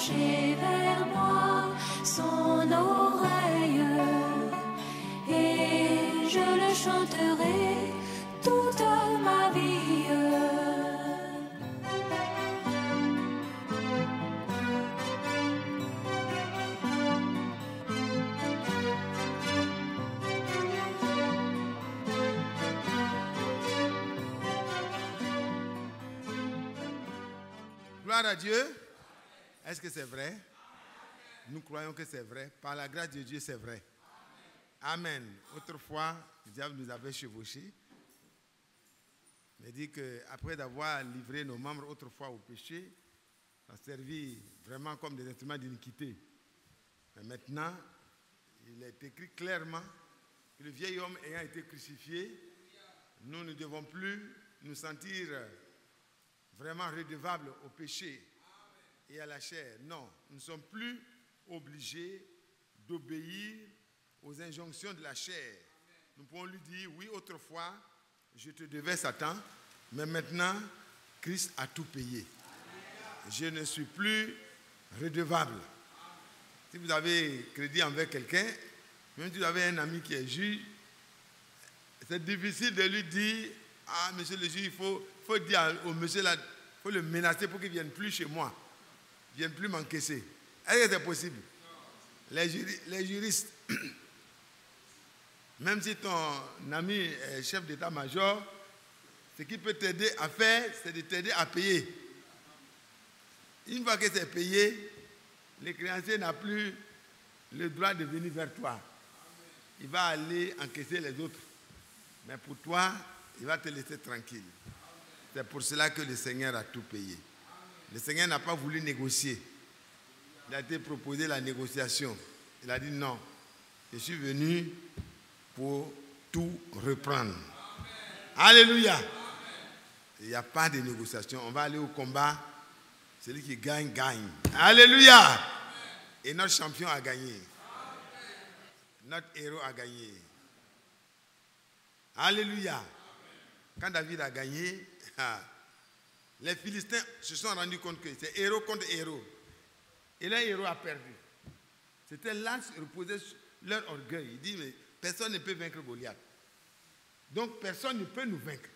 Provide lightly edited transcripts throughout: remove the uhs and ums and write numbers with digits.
pencher vers moi son oreille, et je le chanterai toute ma vie. Gloire à Dieu. Est-ce que c'est vrai? Nous croyons que c'est vrai. Par la grâce de Dieu, c'est vrai. Amen. Autrefois, le diable nous avait chevauchés. Il dit qu'après d'avoir livré nos membres autrefois au péché, ça a servi vraiment comme des instruments d'iniquité. Mais maintenant, il est écrit clairement que le vieil homme ayant été crucifié, nous ne devons plus nous sentir vraiment redevables au péché et à la chair. Non, nous ne sommes plus obligés d'obéir aux injonctions de la chair. Nous pouvons lui dire, oui, autrefois, je te devais Satan, mais maintenant, Christ a tout payé. Je ne suis plus redevable. Si vous avez crédit envers quelqu'un, même si vous avez un ami qui est juge, c'est difficile de lui dire, ah, monsieur le juge, il faut dire au monsieur là, il faut le menacer pour qu'il ne vienne plus chez moi, il ne vienne plus m'encaisser. Est-ce que c'est possible? Les juristes, même si ton ami est chef d'état-major, ce qu'il peut t'aider à faire, c'est de t'aider à payer. Une fois que c'est payé, le créancier n'a plus le droit de venir vers toi. Il va aller encaisser les autres. Mais pour toi, il va te laisser tranquille. C'est pour cela que le Seigneur a tout payé. Le Seigneur n'a pas voulu négocier. Il a été proposé la négociation. Il a dit non, je suis venu pour tout reprendre. Alléluia. Il n'y a pas de négociation. On va aller au combat. Celui qui gagne, gagne. Alléluia. Et notre champion a gagné. Notre héros a gagné. Alléluia. Quand David a gagné, les Philistins se sont rendus compte que c'est héros contre héros. Et leur héros a perdu. C'était là que reposait leur orgueil. Il dit, mais personne ne peut vaincre Goliath. Donc personne ne peut nous vaincre.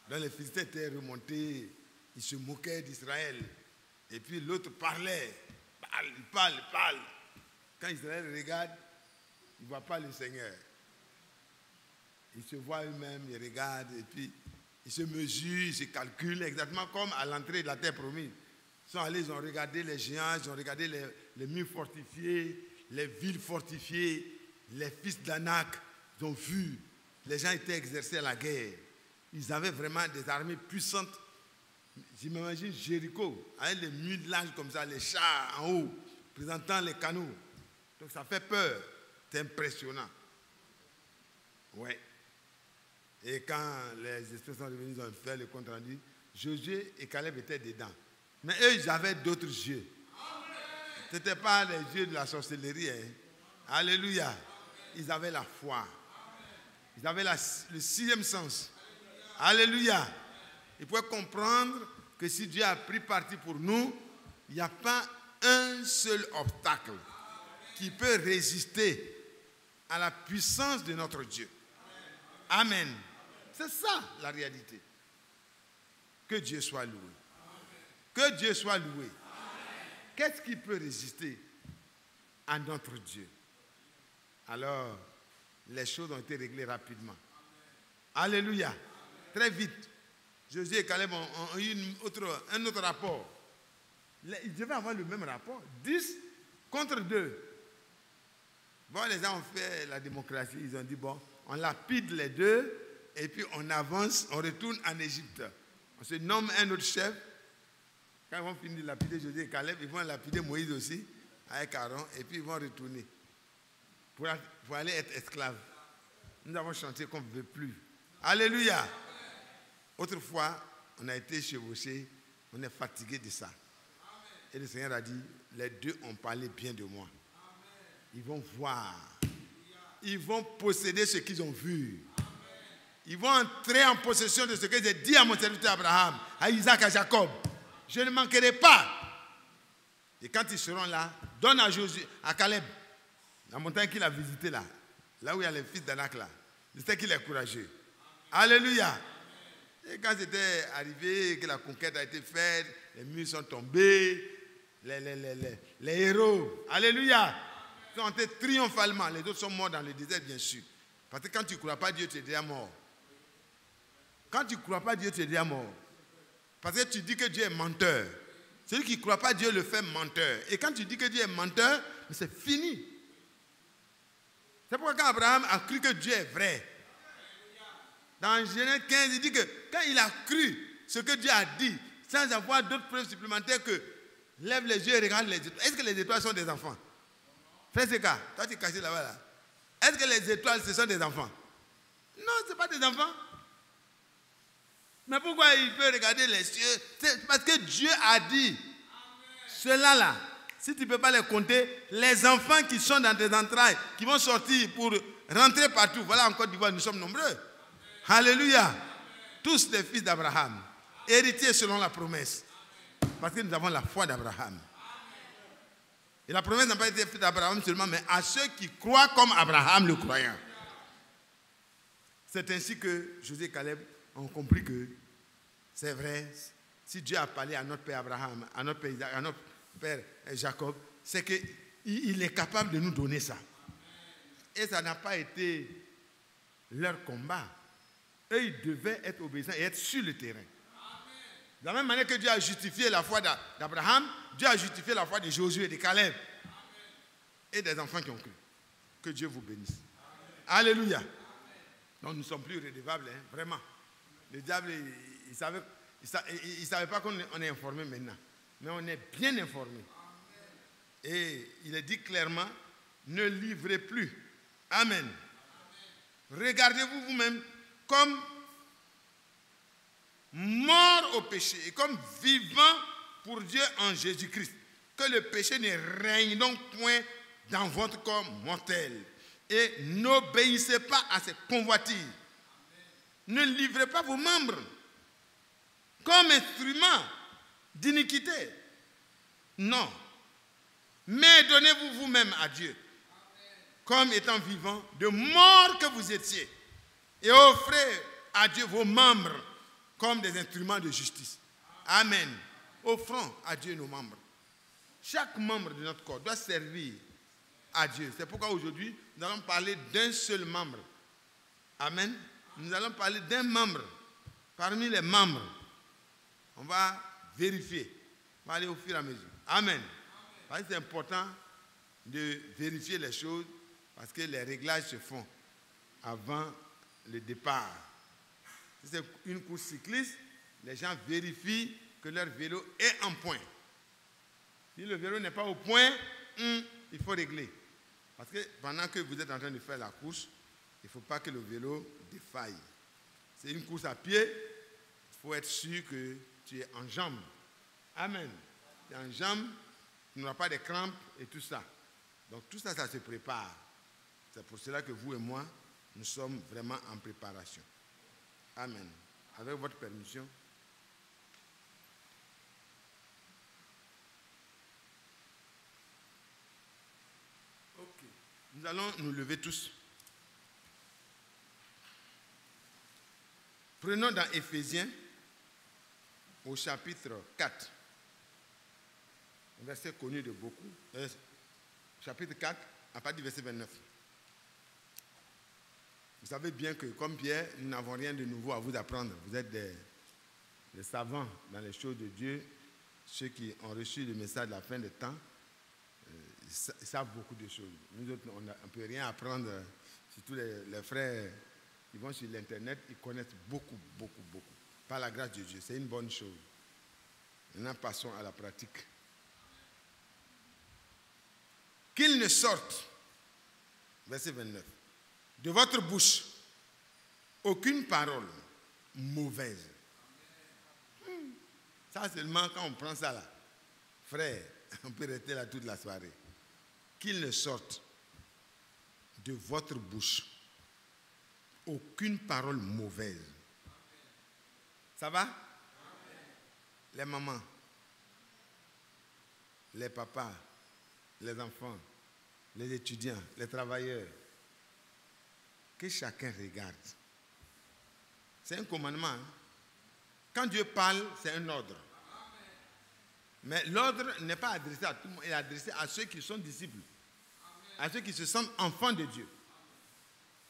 Donc les Philistins étaient remontés, ils se moquaient d'Israël. Et puis l'autre parlait. Il parle. Quand Israël regarde, il ne voit pas le Seigneur. Ils se voient eux-mêmes, ils regardent, et puis ils se mesurent, ils se calculent, exactement comme à l'entrée de la terre promise. Ils sont allés, ils ont regardé les géants, ils ont regardé les murs fortifiés, les villes fortifiées, les fils d'Anak. Ils ont vu, les gens étaient exercés à la guerre. Ils avaient vraiment des armées puissantes. J'imagine Jéricho, avec les murs larges comme ça, les chars en haut, présentant les canaux. Donc ça fait peur. C'est impressionnant. Ouais. Et quand les esprits sont revenus, ils ont fait le compte rendu. Josué et Caleb étaient dedans. Mais eux, ils avaient d'autres yeux. Ce n'était pas les yeux de la sorcellerie. Hein. Alléluia. Ils avaient la foi. Ils avaient le sixième sens. Alléluia. Ils pouvaient comprendre que si Dieu a pris parti pour nous, il n'y a pas un seul obstacle qui peut résister à la puissance de notre Dieu. Amen. C'est ça la réalité. Que Dieu soit loué. Que Dieu soit loué. Qu'est-ce qui peut résister à notre Dieu? Alors, les choses ont été réglées rapidement. Alléluia. Très vite. Josué et Caleb ont eu un autre rapport. Ils devaient avoir le même rapport. 10 contre 2. Bon, les gens ont fait la démocratie. Ils ont dit, bon, on lapide les deux et puis on avance, on retourne en Égypte. On se nomme un autre chef. Quand ils vont finir de lapider Josué et Caleb, ils vont lapider Moïse aussi, avec Aaron, et puis ils vont retourner pour aller être esclaves. Nous avons chanté qu'on ne veut plus. Alléluia. Autrefois, on a été chevauchés, on est fatigué de ça. Et le Seigneur a dit, les deux ont parlé bien de moi. Ils vont voir. Ils vont posséder ce qu'ils ont vu. Ils vont entrer en possession de ce que j'ai dit à mon serviteur Abraham, à Isaac, à Jacob. Je ne manquerai pas. Et quand ils seront là, donne à Josué, à Caleb, la montagne qu'il a visitée là, là où il y a les fils d'Anak là. J'espère qu'il est courageux. Alléluia. Et quand c'était arrivé, que la conquête a été faite, les murs sont tombés, les héros, alléluia, sont entrés triomphalement. Les autres sont morts dans le désert, bien sûr. Parce que quand tu ne crois pas Dieu, tu es déjà mort. Quand tu ne crois pas Dieu, tu es déjà mort. Parce que tu dis que Dieu est menteur. Celui qui ne croit pas Dieu le fait menteur. Et quand tu dis que Dieu est menteur, c'est fini. C'est pourquoi quand Abraham a cru que Dieu est vrai, dans Genèse 15, il dit que quand il a cru ce que Dieu a dit, sans avoir d'autres preuves supplémentaires que lève les yeux et regarde les étoiles. Est-ce que les étoiles sont des enfants? Fais ce cas. Toi, tu es caché là-bas. Là. Est-ce que les étoiles, ce sont des enfants? Non, ce n'est pas des enfants. Mais pourquoi il peut regarder les cieux? C'est parce que Dieu a dit, ceux-là, là, si tu ne peux pas les compter, les enfants qui sont dans tes entrailles, qui vont sortir pour rentrer partout. Voilà, en Côte d'Ivoire, nous sommes nombreux. Alléluia. Tous les fils d'Abraham, héritiers selon la promesse. Parce que nous avons la foi d'Abraham. Et la promesse n'a pas été faite à Abraham seulement, mais à ceux qui croient comme Abraham le croyant. C'est ainsi que Josué et Caleb ont compris que c'est vrai, si Dieu a parlé à notre père Abraham, à notre père Isaac, à notre père Jacob, c'est qu'il est capable de nous donner ça. Et ça n'a pas été leur combat. Eux, ils devaient être obéissants et être sur le terrain. De la même manière que Dieu a justifié la foi d'Abraham, Dieu a justifié la foi de Josué et de Caleb. Et des enfants qui ont cru. Que Dieu vous bénisse. Amen. Alléluia. Donc nous ne sommes plus redevables, hein, vraiment. Le diable, il ne savait pas qu'on est informé maintenant. Mais on est bien informé. Et il est dit clairement, ne livrez plus. Amen. Regardez-vous vous-même comme mort au péché et comme vivant pour Dieu en Jésus-Christ. Que le péché ne règne donc point dans votre corps mortel. Et n'obéissez pas à ses convoitises. Ne livrez pas vos membres comme instruments d'iniquité. Non. Mais donnez-vous vous-même à Dieu comme étant vivant de mort que vous étiez. Et offrez à Dieu vos membres comme des instruments de justice. Amen. Offrons à Dieu nos membres. Chaque membre de notre corps doit servir à Dieu. C'est pourquoi aujourd'hui, nous allons parler d'un seul membre. Amen. Nous allons parler d'un membre. Parmi les membres, on va vérifier. On va aller au fur et à mesure. Amen. Parce que c'est important de vérifier les choses parce que les réglages se font avant le départ. Si c'est une course cycliste, les gens vérifient que leur vélo est en point. Si le vélo n'est pas au point, il faut régler. Parce que pendant que vous êtes en train de faire la course, il ne faut pas que le vélo défaille. C'est une course à pied, il faut être sûr que tu es en jambes. Amen. Tu es en jambes, tu n'auras pas de crampes et tout ça. Donc tout ça, ça se prépare. C'est pour cela que vous et moi, nous sommes vraiment en préparation. Amen. Avec votre permission. Ok. Nous allons nous lever tous. Prenons dans Éphésiens, au chapitre 4. Un verset connu de beaucoup. Chapitre 4, à partir du verset 29. Vous savez bien que, comme Pierre, nous n'avons rien de nouveau à vous apprendre. Vous êtes des savants dans les choses de Dieu. Ceux qui ont reçu le message de la fin des temps, ils savent beaucoup de choses. Nous autres, on ne peut rien apprendre. Surtout les frères qui vont sur l'Internet, ils connaissent beaucoup, beaucoup, beaucoup. Par la grâce de Dieu, c'est une bonne chose. Maintenant, passons à la pratique. Qu'il ne sorte, verset 29, de votre bouche aucune parole mauvaise. Ça seulement quand on prend ça là, frère, on peut rester là toute la soirée. Qu'il ne sorte de votre bouche aucune parole mauvaise. Ça va? Les mamans, les papas, les enfants, les étudiants, les travailleurs, que chacun regarde. C'est un commandement. Hein? Quand Dieu parle, c'est un ordre. Mais l'ordre n'est pas adressé à tout le monde, il est adressé à ceux qui sont disciples, à ceux qui se sentent enfants de Dieu.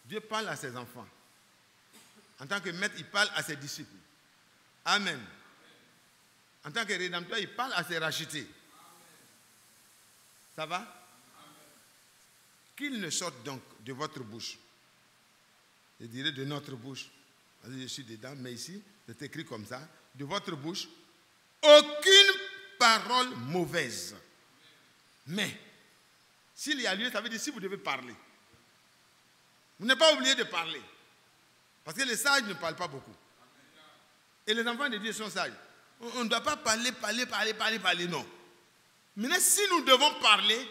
Dieu parle à ses enfants. En tant que maître, il parle à ses disciples. Amen. En tant que rédempteur, il parle à ses rachetés. Ça va? Qu'il ne sorte donc de votre bouche. Je dirais de notre bouche. Je suis dedans, mais ici, c'est écrit comme ça. De votre bouche, aucune parole mauvaise. Mais, s'il y a lieu, ça veut dire si vous devez parler. Vous n'êtes pas obligé de parler. Parce que les sages ne parlent pas beaucoup. Et les enfants de Dieu sont sages. On ne doit pas parler, non. Maintenant, si nous devons parler,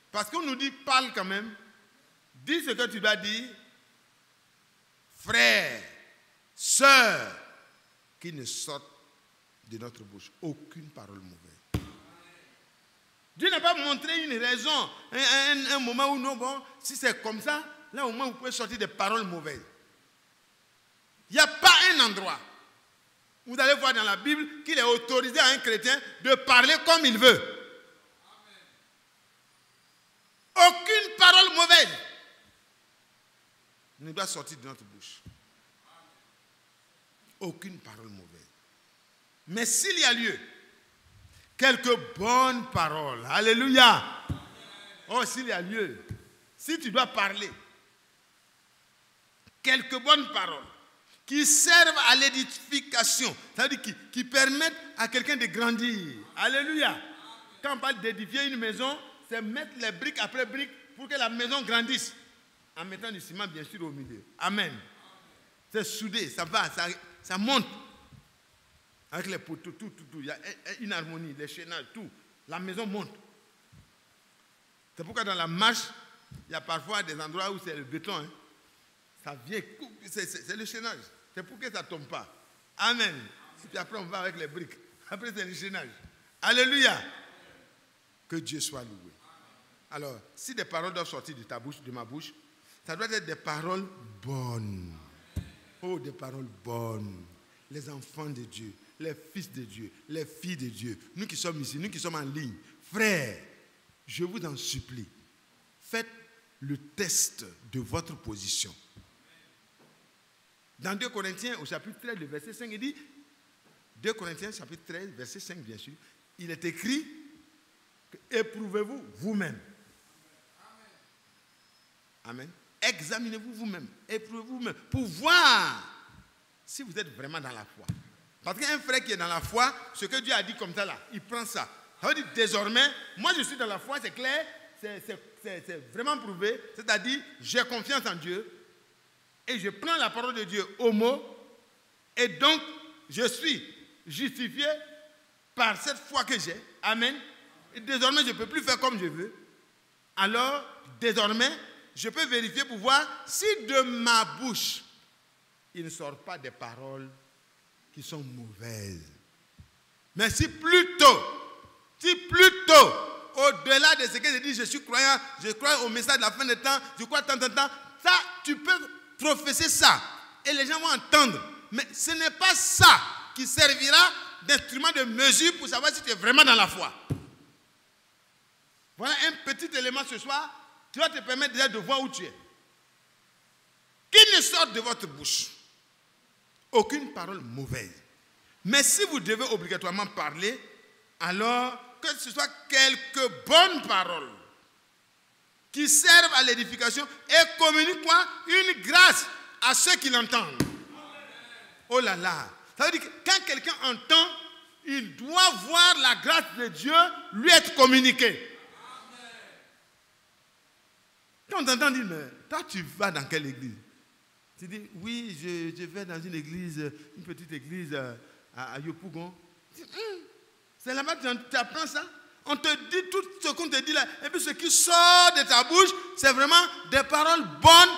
parce qu'on nous dit parle quand même, dis ce que tu dois dire, frère, sœur, qui ne sortent de notre bouche aucune parole mauvaise. Dieu n'a pas montré une raison, un moment où non, bon, si c'est comme ça, là au moins vous pouvez sortir des paroles mauvaises. Il n'y a pas un endroit. Vous allez voir dans la Bible qu'il est autorisé à un chrétien de parler comme il veut. Aucune parole mauvaise ne doit sortir de notre bouche. Aucune parole mauvaise. Mais s'il y a lieu, quelques bonnes paroles. Alléluia. Oh, s'il y a lieu, si tu dois parler, quelques bonnes paroles qui servent à l'édification, c'est-à-dire qui permettent à quelqu'un de grandir. Alléluia. Quand on parle d'édifier une maison, c'est mettre les briques après briques pour que la maison grandisse. En mettant du ciment, bien sûr, au milieu. Amen. C'est soudé, ça va, ça monte. Avec les poteaux, tout. Il y a une harmonie, les chaînages, tout. La maison monte. C'est pourquoi dans la marche, il y a parfois des endroits où c'est le béton. Hein. Ça vient, c'est le chaînage. C'est pour que ça ne tombe pas. Amen. Et puis après, on va avec les briques. Après, c'est le chaînage. Alléluia. Que Dieu soit loué. Alors, si des paroles doivent sortir de ta bouche, de ma bouche, ça doit être des paroles bonnes. Oh, des paroles bonnes. Les enfants de Dieu, les fils de Dieu, les filles de Dieu, nous qui sommes ici, nous qui sommes en ligne, frères, je vous en supplie, faites le test de votre position. Dans 2 Corinthiens, au chapitre 13, le verset 5, il dit, 2 Corinthiens, chapitre 13, verset 5, bien sûr, il est écrit, éprouvez-vous vous-même. Amen. Examinez-vous vous-même, éprouvez-vous vous-même, pour voir si vous êtes vraiment dans la foi. Parce qu'un frère qui est dans la foi, ce que Dieu a dit comme ça là, il prend ça. Ça veut dire désormais, moi je suis dans la foi, c'est clair, c'est vraiment prouvé. C'est-à-dire, j'ai confiance en Dieu et je prends la parole de Dieu au mot et donc je suis justifié par cette foi que j'ai. Amen. Et désormais, je ne peux plus faire comme je veux. Alors, désormais, je peux vérifier pour voir si de ma bouche, il ne sort pas des paroles qui sont mauvaises. Mais si plutôt, au-delà de ce que je dis, je suis croyant, je crois au message de la fin des temps, je crois tant, ça, tu peux prophétiser ça. Et les gens vont entendre. Mais ce n'est pas ça qui servira d'instrument de mesure pour savoir si tu es vraiment dans la foi. Voilà un petit élément ce soir qui va te permettre déjà de voir où tu es. Qu'il ne sorte de votre bouche aucune parole mauvaise. Mais si vous devez obligatoirement parler, alors que ce soit quelques bonnes paroles qui servent à l'édification et communiquent quoi? Une grâce à ceux qui l'entendent. Oh là là. Ça veut dire que quand quelqu'un entend, il doit voir la grâce de Dieu lui être communiquée. Quand on t'entend dire, mais toi tu vas dans quelle église? Tu dis, oui, je vais dans une église, une petite église à Yopougon. C'est là-bas que tu apprends ça. On te dit tout ce qu'on te dit là. Et puis ce qui sort de ta bouche, c'est vraiment des paroles bonnes.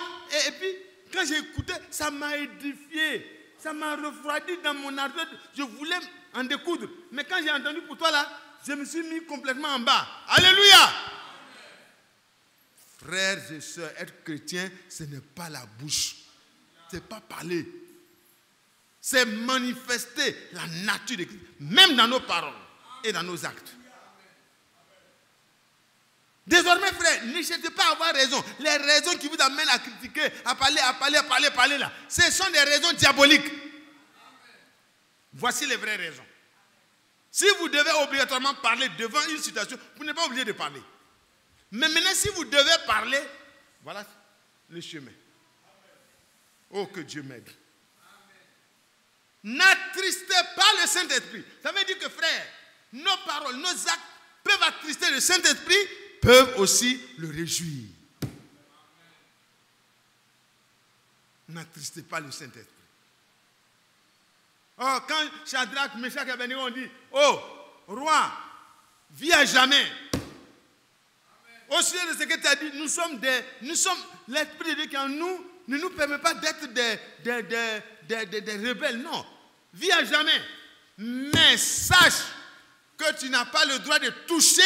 Et puis, quand j'ai écouté, ça m'a édifié. Ça m'a refroidi dans mon ardeur. Je voulais en découdre. Mais quand j'ai entendu pour toi là, je me suis mis complètement en bas. Alléluia. Frères et sœurs, être chrétien, ce n'est pas la bouche. Ce n'est pas parler. C'est manifester la nature de Christ, même dans nos paroles et dans nos actes. Désormais, frère, ne cherchez pas à avoir raison. Les raisons qui vous amènent à critiquer, à parler là, ce sont des raisons diaboliques. Voici les vraies raisons. Si vous devez obligatoirement parler devant une situation, vous n'êtes pas obligé de parler. Mais maintenant, si vous devez parler, voilà le chemin. Oh, que Dieu m'aide. N'attristez pas le Saint-Esprit. Ça veut dire que, frère, nos paroles, nos actes peuvent attrister le Saint-Esprit, peuvent aussi le réjouir. N'attristez pas le Saint-Esprit. Oh, quand Shadrach, Meshach et Abednego ont dit, oh, roi, vis à jamais. Au sujet de ce que tu as dit, nous sommes l'Esprit de Dieu qui en nous ne nous permet pas d'être des rebelles. Non, vis à jamais. Mais sache que tu n'as pas le droit de toucher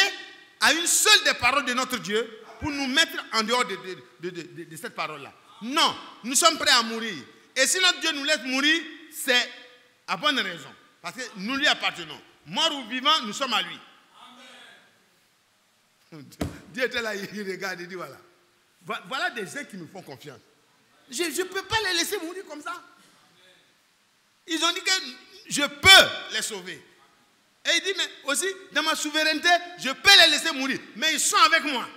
à une seule des paroles de notre Dieu pour nous mettre en dehors de cette parole-là. Non, nous sommes prêts à mourir. Et si notre Dieu nous laisse mourir, c'est à bonne raison. Parce que nous lui appartenons. Mort ou vivant, nous sommes à lui. Amen. Dieu était là, il regarde et dit voilà. Voilà des gens qui nous font confiance. Je ne peux pas les laisser mourir comme ça. Ils ont dit que je peux les sauver. Et il dit, mais aussi, dans ma souveraineté, je peux les laisser mourir. Mais ils sont avec moi.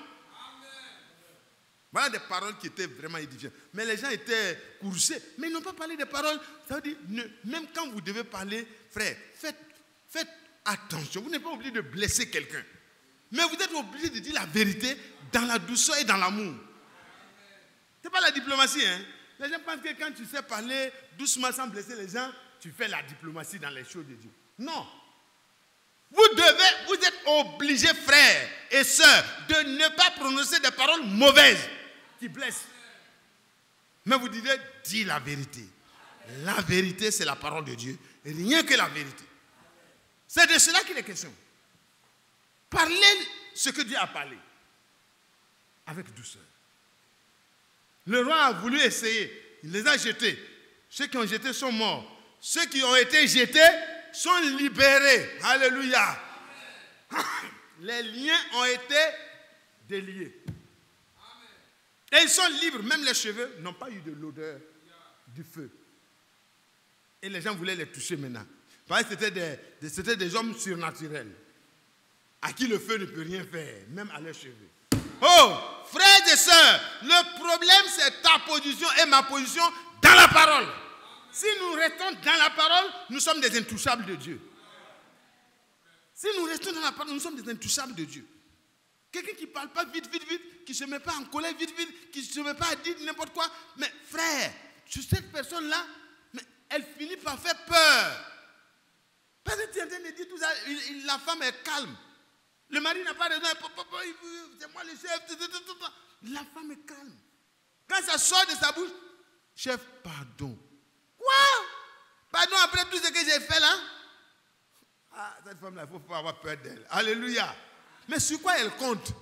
Voilà des paroles qui étaient vraiment édifiantes. Mais les gens étaient coursés. Mais ils n'ont pas parlé des paroles. Ça veut dire, même quand vous devez parler, frère, faites attention. Vous n'êtes pas obligé de blesser quelqu'un. Mais vous êtes obligé de dire la vérité dans la douceur et dans l'amour. Ce n'est pas la diplomatie. Hein? Les gens pensent que quand tu sais parler doucement sans blesser les gens, tu fais la diplomatie dans les choses de Dieu. Non. Vous êtes obligés, frères et sœurs, de ne pas prononcer des paroles mauvaises qui blessent. Mais vous devez dire la vérité. La vérité, c'est la parole de Dieu. Rien que la vérité. C'est de cela qu'il est question. Parlez ce que Dieu a parlé. Avec douceur. Le roi a voulu essayer. Il les a jetés. Ceux qui ont jeté sont morts. Ceux qui ont été jetés sont libérés. Alléluia. Les liens ont été déliés. Et ils sont libres. Même les cheveux n'ont pas eu de l'odeur du feu. Et les gens voulaient les toucher maintenant. Parce que c'était des hommes surnaturels. À qui le feu ne peut rien faire. Même à leurs cheveux. Oh, frères et sœurs, le problème c'est ta position et ma position dans la parole. Si nous restons dans la parole, nous sommes des intouchables de Dieu. Si nous restons dans la parole, nous sommes des intouchables de Dieu. Quelqu'un qui ne parle pas vite, qui ne se met pas en colère vite, qui ne se met pas à dire n'importe quoi. Mais frère, cette personne-là, elle finit par faire peur. Parce que tu es en train de dire tout ça, la femme est calme. Le mari n'a pas raison, c'est moi le chef. La femme est calme. Quand ça sort de sa bouche, chef, pardon. Quoi? Pardon après tout ce que j'ai fait là? Ah, cette femme-là, il ne faut pas avoir peur d'elle. Alléluia. Mais sur quoi elle compte?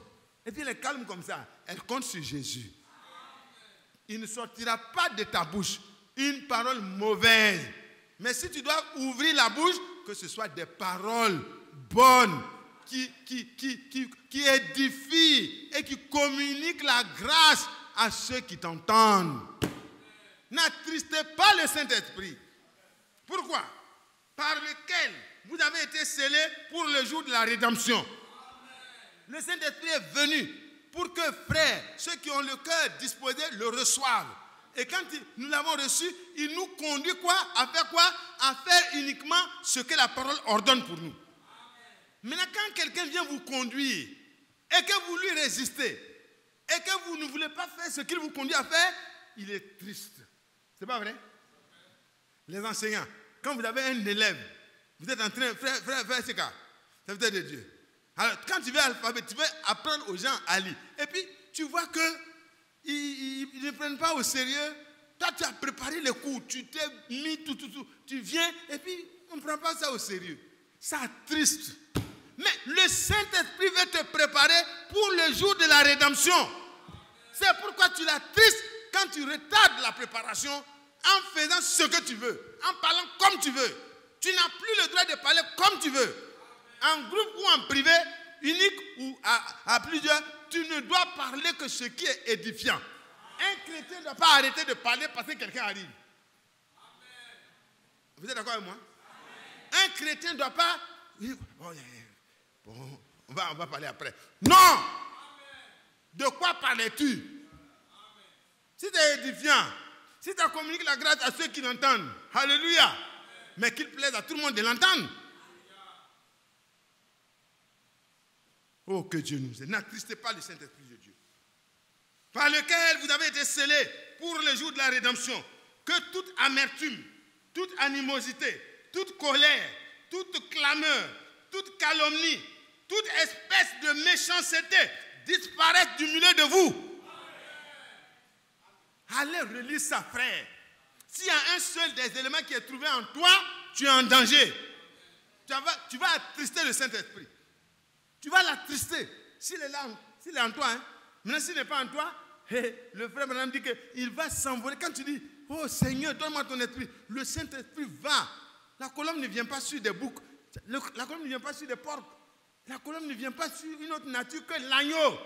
Et puis elle est calme comme ça. Elle compte sur Jésus. Il ne sortira pas de ta bouche une parole mauvaise. Mais si tu dois ouvrir la bouche, que ce soit des paroles bonnes, qui édifient et qui communiquent la grâce à ceux qui t'entendent. N'attristez pas le Saint-Esprit. Pourquoi? Par lequel vous avez été scellés pour le jour de la rédemption. Le Saint-Esprit est venu pour que, frères, ceux qui ont le cœur disposé le reçoivent. Et quand nous l'avons reçu, il nous conduit quoi? À faire quoi? À faire uniquement ce que la parole ordonne pour nous. Maintenant, quand quelqu'un vient vous conduire et que vous lui résistez et que vous ne voulez pas faire ce qu'il vous conduit à faire, il est triste. C'est pas vrai? Les enseignants, quand vous avez un élève, vous êtes en train de faire ce cas, ça veut dire de Dieu. Alors, quand tu veux l'alphabet, tu veux apprendre aux gens à lire. Et puis, tu vois qu'ils ne prennent pas au sérieux. Toi, tu as préparé les cours, tu t'es mis tout. Tu viens et puis on ne prend pas ça au sérieux. Ça attriste. Mais le Saint-Esprit veut te préparer pour le jour de la rédemption. C'est pourquoi tu l'attristes quand tu retardes la préparation en faisant ce que tu veux, en parlant comme tu veux. Tu n'as plus le droit de parler comme tu veux. En groupe ou en privé, unique ou à plusieurs, tu ne dois parler que ce qui est édifiant. Un chrétien ne doit pas arrêter de parler parce que quelqu'un arrive. Vous êtes d'accord avec moi? Un chrétien ne doit pas... Bon, on va parler après. Non! De quoi parlais-tu? Si tu es édifiant, si tu communiques la grâce à ceux qui l'entendent, alléluia, mais qu'il plaise à tout le monde de l'entendre. Oh, que Dieu nous aide. N'attristez pas le Saint-Esprit de Dieu, par lequel vous avez été scellés pour le jour de la rédemption. Que toute amertume, toute animosité, toute colère, toute clameur, toute calomnie, toute espèce de méchanceté disparaissent du milieu de vous. Allez relire ça, frère. S'il y a un seul des éléments qui est trouvé en toi, tu es en danger. Tu vas attrister le Saint-Esprit. Tu vas l'attrister. S'il est là, s'il est en toi, hein. Maintenant s'il n'est pas en toi, le frère madame dit qu'il va s'envoler. Quand tu dis, oh Seigneur, donne-moi ton esprit, le Saint-Esprit va. La colombe ne vient pas sur des boucs. La colombe ne vient pas sur des porcs. La colombe ne vient pas sur une autre nature que l'agneau.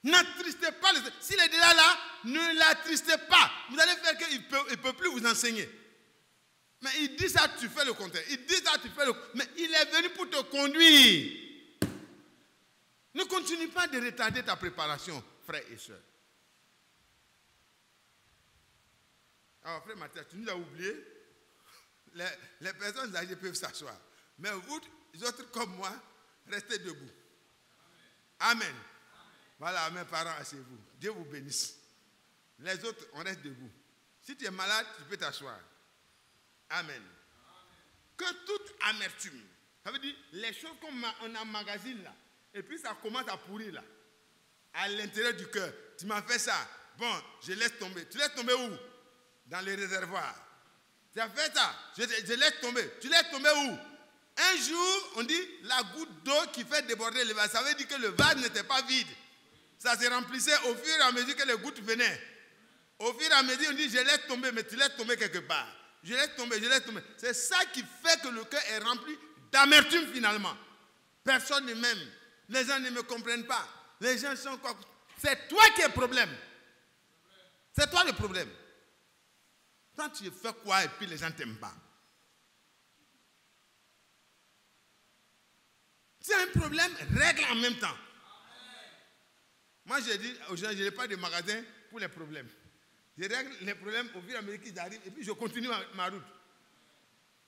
N'attristez pas. S'il est déjà là, ne l'attristez pas. Vous allez faire qu'il ne peut plus vous enseigner. Mais il dit ça, tu fais le contraire. Il dit ça, tu fais le contraire. Mais il est venu pour te conduire. Ne continue pas de retarder ta préparation, frères et sœurs. Alors, frère Mathias, tu nous as oublié. Les personnes âgées peuvent s'asseoir. Mais vous autres comme moi, restez debout. Amen. Voilà, mes parents, asseyez-vous. Dieu vous bénisse. Les autres, on reste debout. Si tu es malade, tu peux t'asseoir. Amen. Que toute amertume, ça veut dire les choses qu'on emmagasine là, et puis ça commence à pourrir là, à l'intérieur du cœur. Tu m'as fait ça. Bon, je laisse tomber. Tu laisses tomber où? Dans les réservoirs. Tu as fait ça. Je laisse tomber. Tu laisses tomber où? Un jour, on dit la goutte d'eau qui fait déborder le vase. Ça veut dire que le vase n'était pas vide. Ça se remplissait au fur et à mesure que les gouttes venaient. Au fur et à mesure, on dit je laisse tomber, mais tu laisses tomber quelque part. Je laisse tomber, je laisse tomber. C'est ça qui fait que le cœur est rempli d'amertume finalement. Personne ne m'aime. Les gens ne me comprennent pas. Les gens sont quoi? C'est toi qui es le problème. C'est toi le problème. Quand tu fais quoi et puis les gens ne t'aiment pas. C'est un problème, règle en même temps. Moi, j'ai dit aux gens, je n'ai pas de magasin pour les problèmes. Je règle les problèmes au fur et à mesure qu'ils arrivent et puis je continue ma route.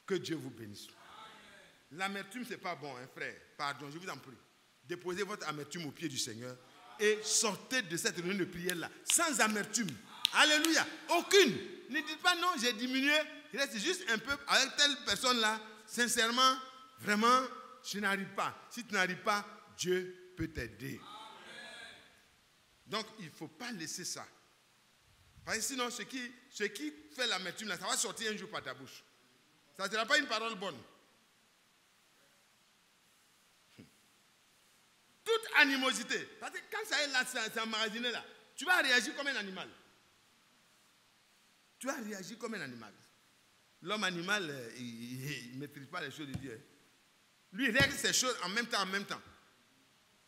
Que Dieu vous bénisse. L'amertume, ce n'est pas bon, hein, frère. Pardon, je vous en prie. Déposez votre amertume au pied du Seigneur et sortez de cette réunion de prière-là sans amertume. Alléluia. Aucune. Ne dites pas non, j'ai diminué. Il reste juste un peu avec telle personne-là. Sincèrement, vraiment, je n'arrive pas. Si tu n'arrives pas, Dieu peut t'aider. Donc, il ne faut pas laisser ça. Parce que sinon, ce qui fait l'amertume, ça va sortir un jour par ta bouche. Ça ne sera pas une parole bonne. Toute animosité. Parce que quand ça est là, c'est emmagasiné là, tu vas réagir comme un animal. Tu vas réagir comme un animal. L'homme animal, il ne maîtrise pas les choses de Dieu. Lui, il règle ces choses en même temps,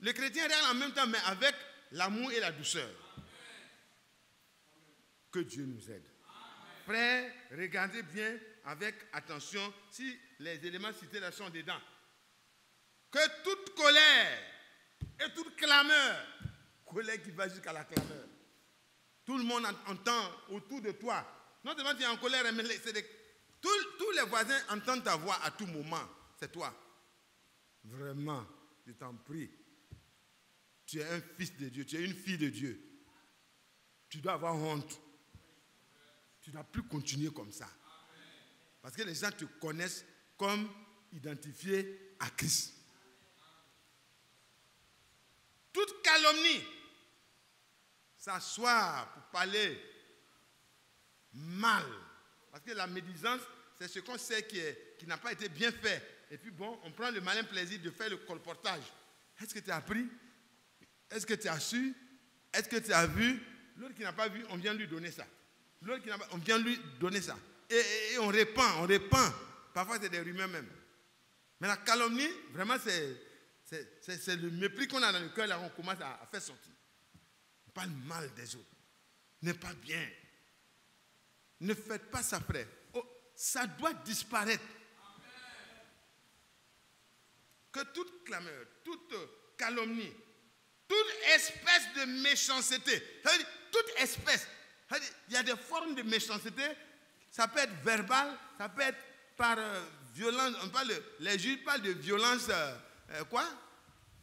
Le chrétien règle en même temps, mais avec l'amour et la douceur. Que Dieu nous aide. Frère, regardez bien avec attention si les éléments cités là sont dedans. Que toute colère et toute clameur, colère qui va jusqu'à la clameur, tout le monde entend autour de toi. Non seulement tu es en colère, mais tous les voisins entendent ta voix à tout moment. C'est toi. Vraiment, je t'en prie. Tu es un fils de Dieu, tu es une fille de Dieu. Tu dois avoir honte. Tu ne dois plus continuer comme ça. Parce que les gens te connaissent comme identifié à Christ. Toute calomnie, s'asseoir pour parler mal. Parce que la médisance, c'est ce qu'on sait qui n'a pas été bien fait. Et puis bon, on prend le malin plaisir de faire le colportage. Est-ce que tu as appris? Est-ce que tu as su? Est-ce que tu as vu? L'autre qui n'a pas vu, on vient lui donner ça. L'autre qui n'a pas, on vient lui donner ça. Et on répand. Parfois, c'est des rumeurs même. Mais la calomnie, vraiment, c'est le mépris qu'on a dans le cœur, là, on commence à faire sortir. On parle mal des autres. N'est pas bien. Ne faites pas ça, frère. Oh, ça doit disparaître. Que toute clameur, toute calomnie, toute espèce de méchanceté, toute espèce, il y a des formes de méchanceté, ça peut être verbal, ça peut être par violence, les juges parlent de violence,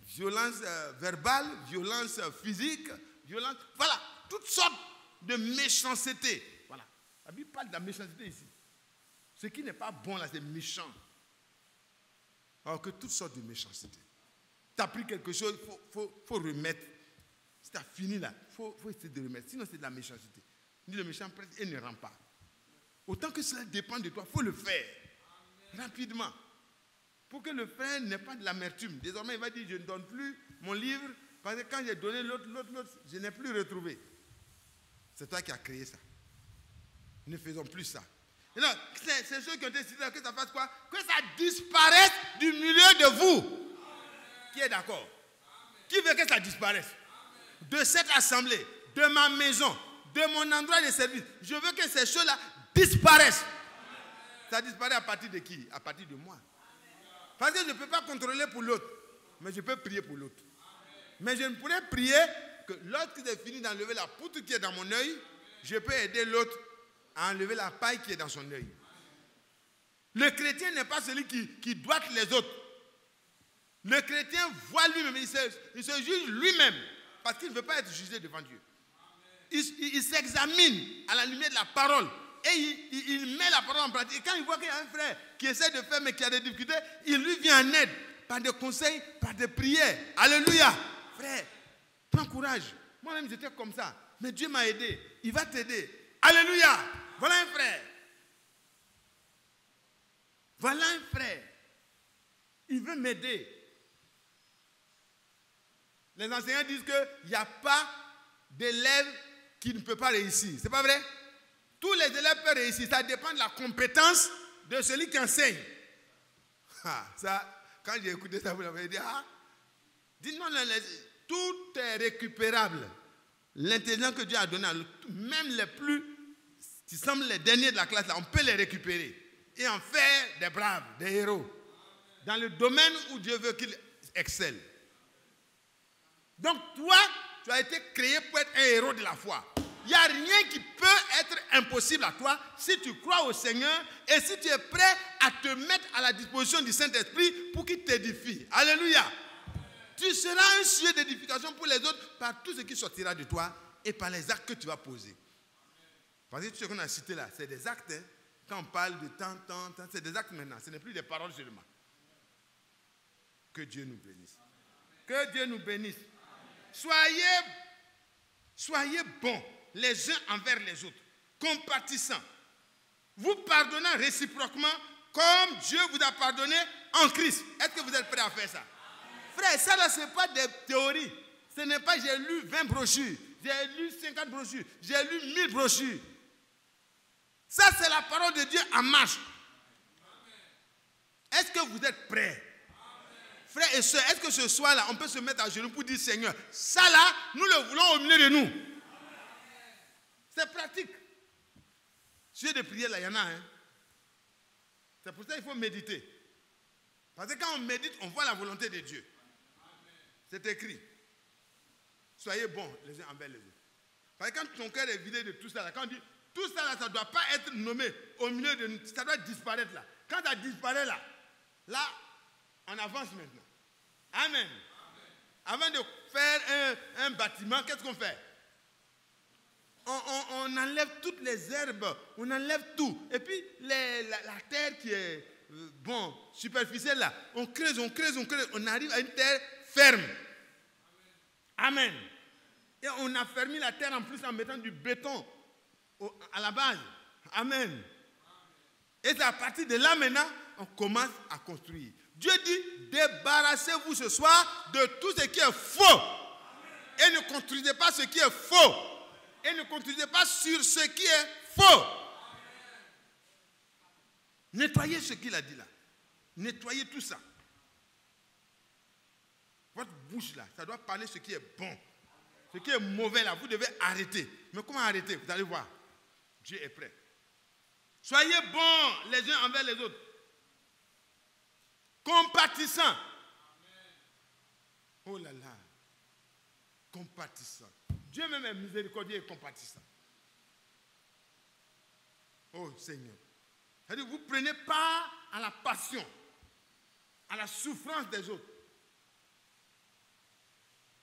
violence verbale, violence physique, violence, voilà, toutes sortes de méchanceté. Voilà. La Bible parle de la méchanceté ici. Ce qui n'est pas bon là, c'est méchant. Alors que toutes sortes de méchanceté. Tu as pris quelque chose, il faut remettre. Si tu as fini là, il faut essayer de remettre. Sinon, c'est de la méchanceté. Ni le méchant prête et ne rend pas. Autant que cela dépend de toi, il faut le faire. Rapidement. Pour que le frère n'ait pas de l'amertume. Désormais, il va dire, je ne donne plus mon livre, parce que quand j'ai donné l'autre, je n'ai plus retrouvé. C'est toi qui as créé ça. Ne faisons plus ça. Et non, c'est ceux qui ont décidé que ça fasse quoi? Que ça disparaisse du milieu de vous. Qui est d'accord? Qui veut que ça disparaisse? De cette assemblée, de ma maison, de mon endroit de service. Je veux que ces choses-là disparaissent. Ça disparaît à partir de qui? À partir de moi. Parce que je ne peux pas contrôler pour l'autre, mais je peux prier pour l'autre. Mais je ne pourrais prier que lorsque j'ai fini d'enlever la poutre qui est dans mon œil, je peux aider l'autre à enlever la paille qui est dans son œil. Le chrétien n'est pas celui qui doite les autres. Le chrétien voit lui-même, il se juge lui-même, parce qu'il ne veut pas être jugé devant Dieu. Il s'examine à la lumière de la parole et il met la parole en pratique. Et quand il voit qu'il y a un frère qui essaie de faire mais qui a des difficultés, il lui vient en aide par des conseils, par des prières. Alléluia. Frère, prends courage. Moi-même j'étais comme ça, mais Dieu m'a aidé. Il va t'aider. Alléluia. Voilà un frère. Voilà un frère. Il veut m'aider. Les enseignants disent qu'il n'y a pas d'élève qui ne peut pas réussir. C'est pas vrai? Tous les élèves peuvent réussir. Ça dépend de la compétence de celui qui enseigne. Ça, quand j'ai écouté ça, vous l'avez dit, dites non, tout est récupérable. L'intelligence que Dieu a donnée, même les plus, qui semblent les derniers de la classe, là, on peut les récupérer et en faire des braves, des héros. Dans le domaine où Dieu veut qu'ils excellent. Donc toi, tu as été créé pour être un héros de la foi. Il n'y a rien qui peut être impossible à toi si tu crois au Seigneur et si tu es prêt à te mettre à la disposition du Saint-Esprit pour qu'il t'édifie. Alléluia. Tu seras un sujet d'édification pour les autres par tout ce qui sortira de toi et par les actes que tu vas poser. Parce que tout ce qu'on a cité là, c'est des actes. Hein. Quand on parle de temps, c'est des actes maintenant. Ce n'est plus des paroles seulement. Que Dieu nous bénisse. Que Dieu nous bénisse. Soyez bons les uns envers les autres, compatissants, vous pardonnant réciproquement comme Dieu vous a pardonné en Christ. Est-ce que vous êtes prêts à faire ça? Frère, ça là, ce n'est pas des théories. Ce n'est pas j'ai lu 20 brochures, j'ai lu 50 brochures, j'ai lu 1000 brochures. Ça, c'est la parole de Dieu en marche. Est-ce que vous êtes prêts? Frères et sœurs, est-ce que ce soir-là, on peut se mettre à genoux pour dire Seigneur, ça là, nous le voulons au milieu de nous. C'est pratique. Sujet de prière là, il y en a. Hein? C'est pour ça qu'il faut méditer. Parce que quand on médite, on voit la volonté de Dieu. C'est écrit. Soyez bons les uns envers les autres. Parce que quand ton cœur est vidé de tout ça, là, quand on dit tout ça, là, ça ne doit pas être nommé au milieu de nous. Ça doit disparaître là. Quand ça disparaît là, on avance maintenant. Amen. Avant de faire un bâtiment, qu'est-ce qu'on fait? On enlève toutes les herbes, on enlève tout. Et puis la terre qui est superficielle là, on creuse, on arrive à une terre ferme. Amen. Et on a fermé la terre en plus en mettant du béton à la base. Amen. Et c'est à partir de là maintenant, on commence à construire. Dieu dit, débarrassez-vous ce soir de tout ce qui est faux. Et ne construisez pas ce qui est faux. Et ne construisez pas sur ce qui est faux. Nettoyez ce qu'il a dit là. Nettoyez tout ça. Votre bouche là, ça doit parler ce qui est bon. Ce qui est mauvais là, vous devez arrêter. Mais comment arrêter? Vous allez voir. Dieu est prêt. Soyez bons les uns envers les autres. Compatissants. Oh là là. Compatissants. Dieu même est miséricordieux et compatissant. Oh Seigneur. C'est-à-dire vous prenez part à la passion, à la souffrance des autres.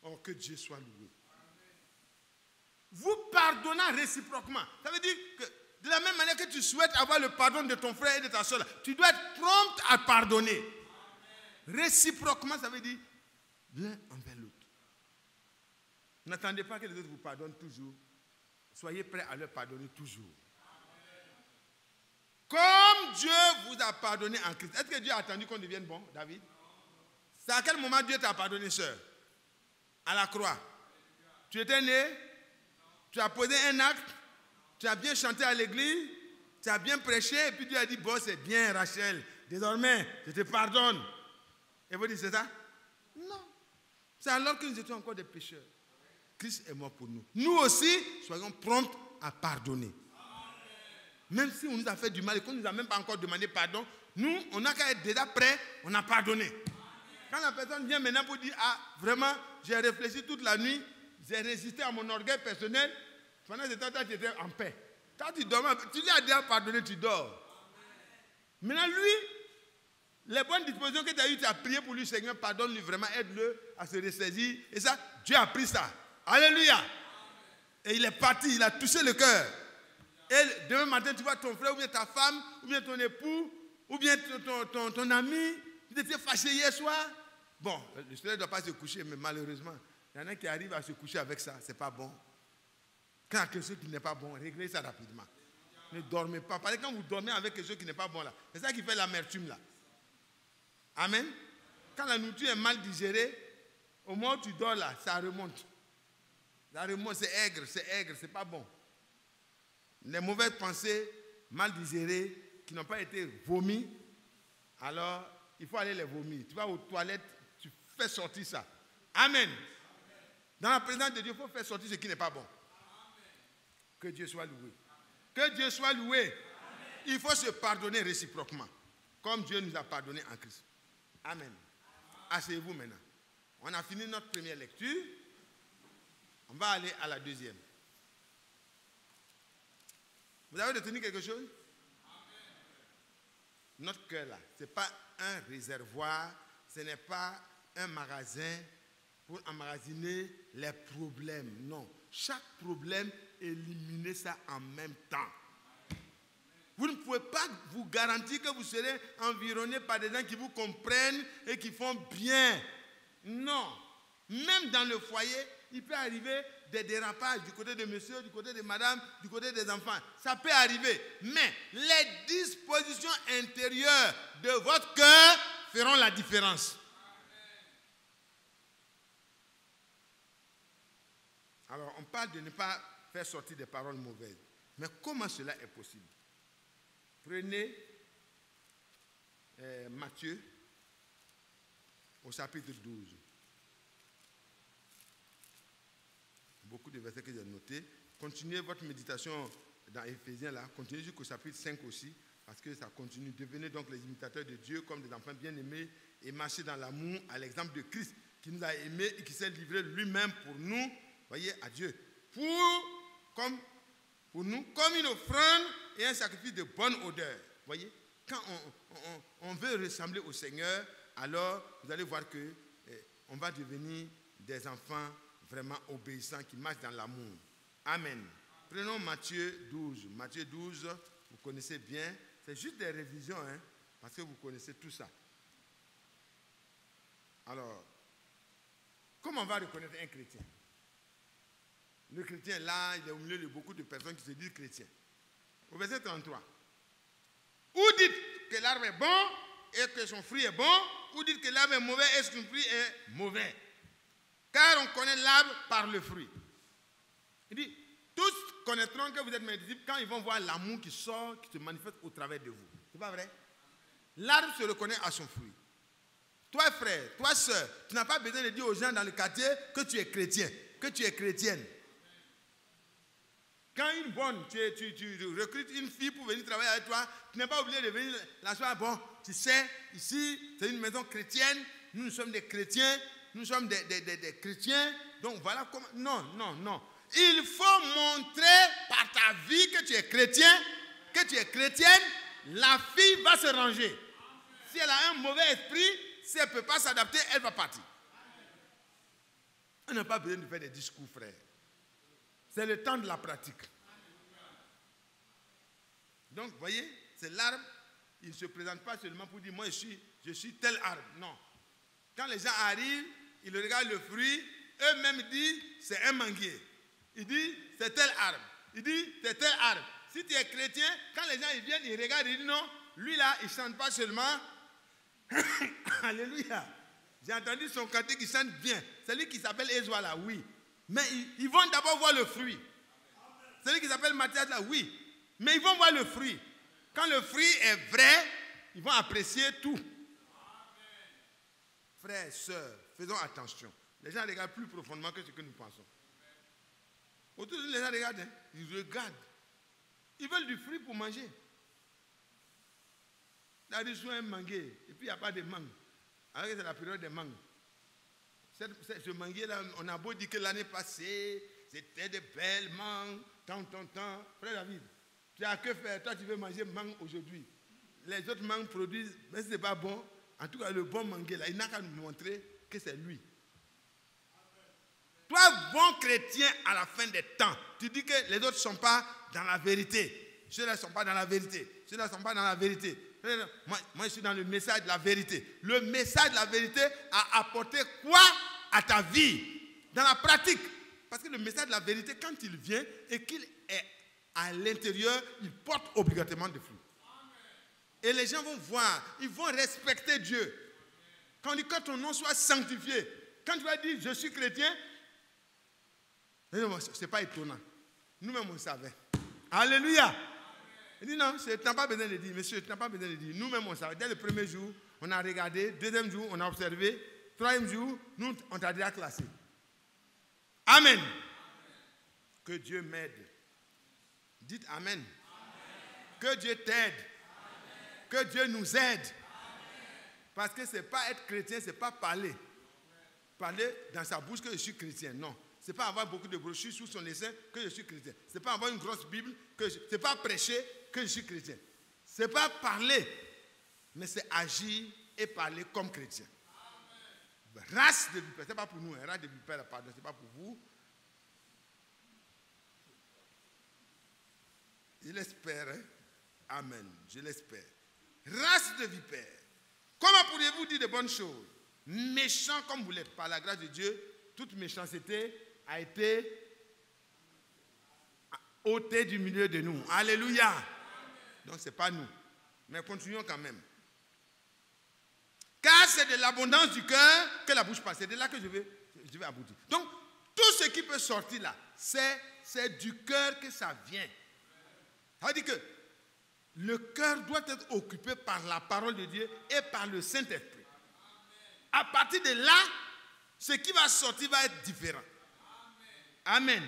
Oh, que Dieu soit loué. Vous pardonnant réciproquement. Ça veut dire que de la même manière que tu souhaites avoir le pardon de ton frère et de ta soeur, tu dois être prompt à pardonner. Réciproquement, ça veut dire l'un envers l'autre. N'attendez pas que les autres vous pardonnent toujours. Soyez prêts à leur pardonner toujours. Comme Dieu vous a pardonné en Christ. Est-ce que Dieu a attendu qu'on devienne bon, David? C'est à quel moment Dieu t'a pardonné, sœur? À la croix. Tu étais né, tu as posé un acte, tu as bien chanté à l'église, tu as bien prêché, et puis Dieu a dit, bon, c'est bien, Rachel, désormais, je te pardonne. Et vous dites, c'est ça? Non. C'est alors que nous étions encore des pécheurs. Christ est mort pour nous. Nous aussi, soyons prompts à pardonner. Même si on nous a fait du mal et qu'on ne nous a même pas encore demandé pardon, nous, on n'a qu'à être déjà prêts, on a pardonné. Quand la personne vient maintenant pour dire, ah, vraiment, j'ai réfléchi toute la nuit, j'ai résisté à mon orgueil personnel, pendant ce temps, tu étais en paix. Quand tu dormais, tu lui as déjà pardonné, tu dors. Maintenant, lui, les bonnes dispositions que tu as eues, tu as prié pour lui, Seigneur, pardonne-lui vraiment, aide-le à se ressaisir. Et ça, Dieu a pris ça. Alléluia. Et il est parti, il a touché le cœur. Et demain matin, tu vois ton frère, ou bien ta femme, ou bien ton époux, ou bien ton ami, tu étais fâché hier soir. Bon, le soleil ne doit pas se coucher, mais malheureusement, il y en a qui arrivent à se coucher avec ça, c'est pas bon. Quand il y a quelque chose qui n'est pas bon, réglez ça rapidement. Ne dormez pas. Parce que quand vous dormez avec quelque chose qui n'est pas bon là, c'est ça qui fait l'amertume là. Amen. Quand la nourriture est mal digérée, au moment où tu dors là, ça remonte. Ça remonte, c'est aigre, c'est pas bon. Les mauvaises pensées mal digérées, qui n'ont pas été vomies, alors il faut aller les vomir. Tu vas aux toilettes, tu fais sortir ça. Amen. Dans la présence de Dieu, il faut faire sortir ce qui n'est pas bon. Que Dieu soit loué. Que Dieu soit loué. Il faut se pardonner réciproquement, comme Dieu nous a pardonné en Christ. Amen. Asseyez-vous maintenant. On a fini notre première lecture. On va aller à la deuxième. Vous avez retenu quelque chose? Notre cœur là, ce n'est pas un réservoir, ce n'est pas un magasin pour emmagasiner les problèmes. Non. Chaque problème, éliminez ça en même temps. Vous ne pouvez pas vous garantir que vous serez environné par des gens qui vous comprennent et qui font bien. Non. Même dans le foyer, il peut arriver des dérapages du côté de monsieur, du côté de madame, du côté des enfants. Ça peut arriver. Mais les dispositions intérieures de votre cœur feront la différence. Alors, on parle de ne pas faire sortir des paroles mauvaises. Mais comment cela est possible? Prenez Matthieu au chapitre 12. Beaucoup de versets que j'ai notés. Continuez votre méditation dans Éphésiens là. Continuez jusqu'au chapitre 5 aussi, parce que ça continue. Devenez donc les imitateurs de Dieu comme des enfants bien-aimés et marchez dans l'amour à l'exemple de Christ qui nous a aimés et qui s'est livré lui-même pour nous, voyez, à Dieu. Pour nous, comme une offrande et un sacrifice de bonne odeur. Voyez, quand on veut ressembler au Seigneur, alors vous allez voir que on va devenir des enfants vraiment obéissants qui marchent dans l'amour. Amen. Prenons Matthieu 12. Matthieu 12, vous connaissez bien. C'est juste des révisions, hein, parce que vous connaissez tout ça. Alors, comment on va reconnaître un chrétien? Le chrétien, là, il est au milieu de beaucoup de personnes qui se disent chrétiens. Au verset 33. Ou dites que l'arbre est bon et que son fruit est bon, ou dites que l'arbre est mauvais et que son fruit est mauvais. Car on connaît l'arbre par le fruit. Il dit, tous connaîtront que vous êtes mes disciples quand ils vont voir l'amour qui sort, qui se manifeste au travers de vous. C'est pas vrai? L'arbre se reconnaît à son fruit. Toi frère, toi soeur, tu n'as pas besoin de dire aux gens dans le quartier que tu es chrétien, que tu es chrétienne. Quand une bonne, tu recrutes une fille pour venir travailler avec toi, tu n'es pas obligé de venir la soirée. Bon, tu sais, ici, c'est une maison chrétienne, nous sommes des chrétiens, nous sommes des chrétiens, donc voilà comment. Non, non, non. Il faut montrer par ta vie que tu es chrétien, que tu es chrétienne, la fille va se ranger. Si elle a un mauvais esprit, si elle ne peut pas s'adapter, elle va partir. On n'a pas besoin de faire des discours, frère. C'est le temps de la pratique. Donc, vous voyez, c'est l'arbre. Il ne se présente pas seulement pour dire, moi, je suis tel arbre. Non. Quand les gens arrivent, ils regardent le fruit, eux-mêmes disent, c'est un manguier. Ils disent, c'est tel arbre. Ils disent, c'est tel arbre. Si tu es chrétien, quand les gens ils viennent, ils regardent, ils disent, non, lui là, il ne chante pas seulement. Alléluia. J'ai entendu son cantique, il chante bien. Celui qui s'appelle Ezra là, oui. Mais ils vont d'abord voir le fruit. Celui qui s'appelle Mathias là, oui. Mais ils vont voir le fruit. Quand le fruit est vrai, ils vont apprécier tout. Frères, sœurs, faisons attention. Les gens regardent plus profondément que ce que nous pensons. Autour de nous, les gens regardent. Hein? Ils regardent. Ils veulent du fruit pour manger. Là, ils sont un manguier. Et puis, il n'y a pas de mangue. Alors que c'est la période des mangues. Ce manguier-là, on a beau dire que l'année passée, c'était de belles mangues, tant. Frère David, tu as que faire? Toi, tu veux manger mangue aujourd'hui. Les autres mangues produisent, mais ce n'est pas bon. En tout cas, le bon manguier, là, il n'a qu'à nous montrer que c'est lui. Toi, bon chrétien, à la fin des temps, tu dis que les autres ne sont pas dans la vérité. Ceux-là ne sont pas dans la vérité. Ceux-là ne sont pas dans la vérité. Moi, je suis dans le message de la vérité. Le message de la vérité a apporté quoi à ta vie? Dans la pratique. Parce que le message de la vérité, quand il vient et qu'il est à l'intérieur, il porte obligatoirement des fruits. Et les gens vont voir, ils vont respecter Dieu. Quand on dit que ton nom soit sanctifié, quand tu vas dire je suis chrétien, ce n'est pas étonnant. Nous-mêmes, on savait. Alléluia. Il dit non, tu n'as pas besoin de dire, monsieur, tu n'as pas besoin de dire. Nous-mêmes, on savait. Dès le premier jour, on a regardé. Deuxième jour, on a observé. Troisième jour, nous, on t'a déjà classé. Amen. Amen. Que Dieu m'aide. Dites amen. Amen. Que Dieu t'aide. Amen. Que Dieu nous aide. Amen. Parce que ce n'est pas être chrétien, ce n'est pas parler. Parler dans sa bouche que je suis chrétien. Non. Ce n'est pas avoir beaucoup de brochures sous son dessin que je suis chrétien. Ce n'est pas avoir une grosse Bible, ce n'est pas prêcher que je suis chrétien. Ce n'est pas parler, mais c'est agir et parler comme chrétien. Amen. Race de vipère, ce n'est pas pour nous, race de vipère, pardon, ce n'est pas pour vous. Je l'espère, hein? Amen, je l'espère. Race de vipère. Comment pourriez-vous dire de bonnes choses? Méchant comme vous l'êtes, par la grâce de Dieu, toute méchanceté a été ôtée du milieu de nous. Alléluia. Amen. Donc ce n'est pas nous. Mais continuons quand même. Car c'est de l'abondance du cœur que la bouche passe. C'est de là que je vais aboutir. Donc tout ce qui peut sortir là, c'est du cœur que ça vient. Ça veut dire que le cœur doit être occupé par la parole de Dieu et par le Saint-Esprit. À partir de là, ce qui va sortir va être différent. Amen.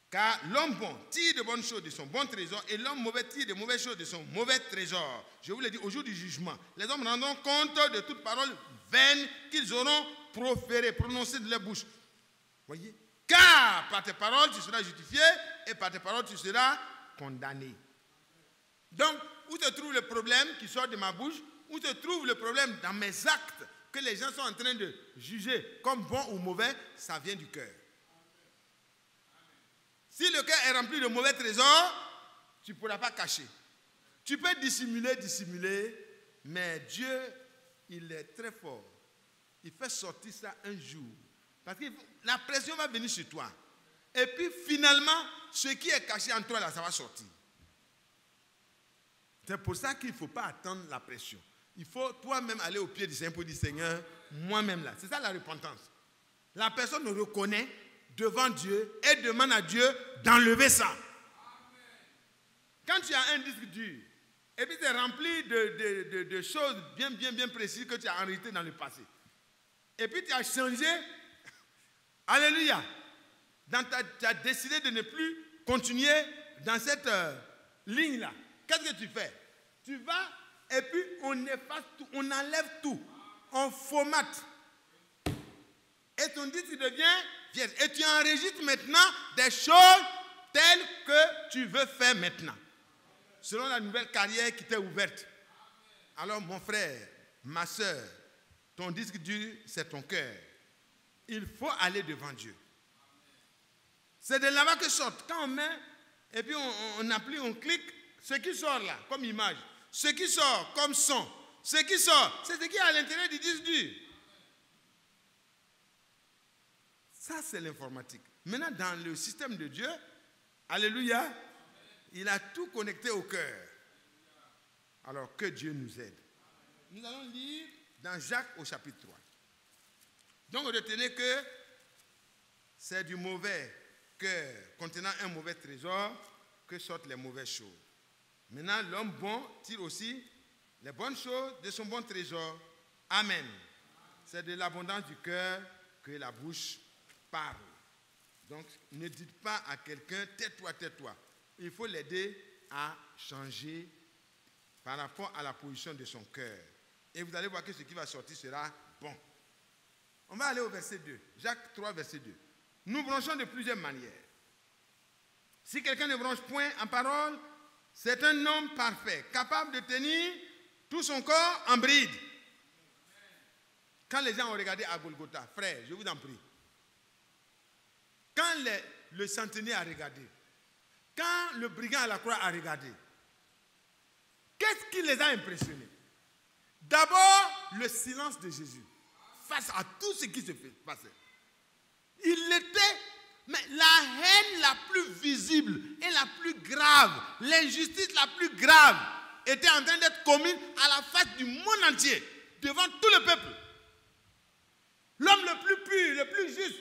Car l'homme bon tire de bonnes choses de son bon trésor et l'homme mauvais tire de mauvaises choses de son mauvais trésor. Je vous l'ai dit, au jour du jugement, les hommes rendront compte de toute parole vaine qu'ils auront proférée, prononcée de leur bouche. Voyez? Car par tes paroles tu seras justifié et par tes paroles tu seras condamné. Donc, où se trouve le problème qui sort de ma bouche? Où se trouve le problème dans mes actes que les gens sont en train de juger comme bon ou mauvais? Ça vient du cœur. Si le cœur est rempli de mauvais trésors, tu ne pourras pas cacher. Tu peux dissimuler, mais Dieu, il est très fort. Il fait sortir ça un jour. Parce que la pression va venir sur toi. Et puis finalement, ce qui est caché en toi, là, ça va sortir. C'est pour ça qu'il ne faut pas attendre la pression. Il faut toi-même aller au pied du Seigneur pour dire, Seigneur, moi-même là. C'est ça la repentance. La personne reconnaît devant Dieu et demande à Dieu d'enlever ça. Quand tu as un disque dur, et puis tu es rempli de choses bien précises que tu as enregistrées dans le passé. Et puis tu as changé, alléluia, tu as décidé de ne plus continuer dans cette ligne-là. Qu'est-ce que tu fais? Tu vas et puis on efface tout, on enlève tout, on formate. Et ton disque devient vierge. Et tu enregistres maintenant des choses telles que tu veux faire maintenant. Selon la nouvelle carrière qui t'est ouverte. Alors mon frère, ma soeur, ton disque dur, c'est ton cœur. Il faut aller devant Dieu. C'est de là-bas que sortent. Quand on met, et puis on applique, on clique, ce qui sort là, comme image, ce qui sort comme son, ce qui sort, c'est ce qui est à l'intérieur du disque dur. Ça, c'est l'informatique. Maintenant, dans le système de Dieu, alléluia, il a tout connecté au cœur. Alors que Dieu nous aide. Nous allons lire dans Jacques au chapitre 3. Donc retenez que c'est du mauvais cœur contenant un mauvais trésor que sortent les mauvaises choses. Maintenant, l'homme bon tire aussi les bonnes choses de son bon trésor. Amen. C'est de l'abondance du cœur que la bouche parle. Donc, ne dites pas à quelqu'un, tais-toi, tais-toi. Il faut l'aider à changer par rapport à la position de son cœur. Et vous allez voir que ce qui va sortir sera bon. On va aller au verset 2. Jacques 3, verset 2. Nous branchons de plusieurs manières. Si quelqu'un ne branche point en parole, c'est un homme parfait, capable de tenir tout son corps en bride. Quand les gens ont regardé à Golgotha, frère, je vous en prie. Quand le centenier a regardé, quand le brigand à la croix a regardé, qu'est-ce qui les a impressionnés? D'abord, le silence de Jésus face à tout ce qui se passait. Il était, mais la haine la plus visible et la plus grave, l'injustice la plus grave était en train d'être commise à la face du monde entier, devant tout le peuple. L'homme le plus pur, le plus juste,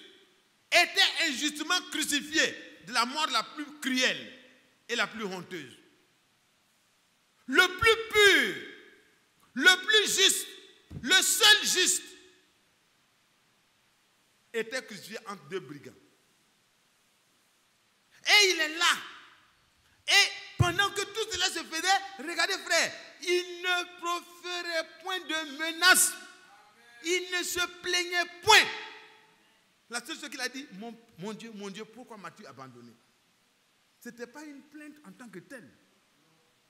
était injustement crucifié de la mort la plus cruelle et la plus honteuse. Le plus pur, le plus juste, le seul juste, était crucifié entre deux brigands. Et il est là. Et pendant que tout cela se faisait, regardez frère, il ne proférait point de menaces. Il ne se plaignait point. La seule chose qu'il a dit, mon Dieu, pourquoi m'as-tu abandonné? Ce n'était pas une plainte en tant que telle.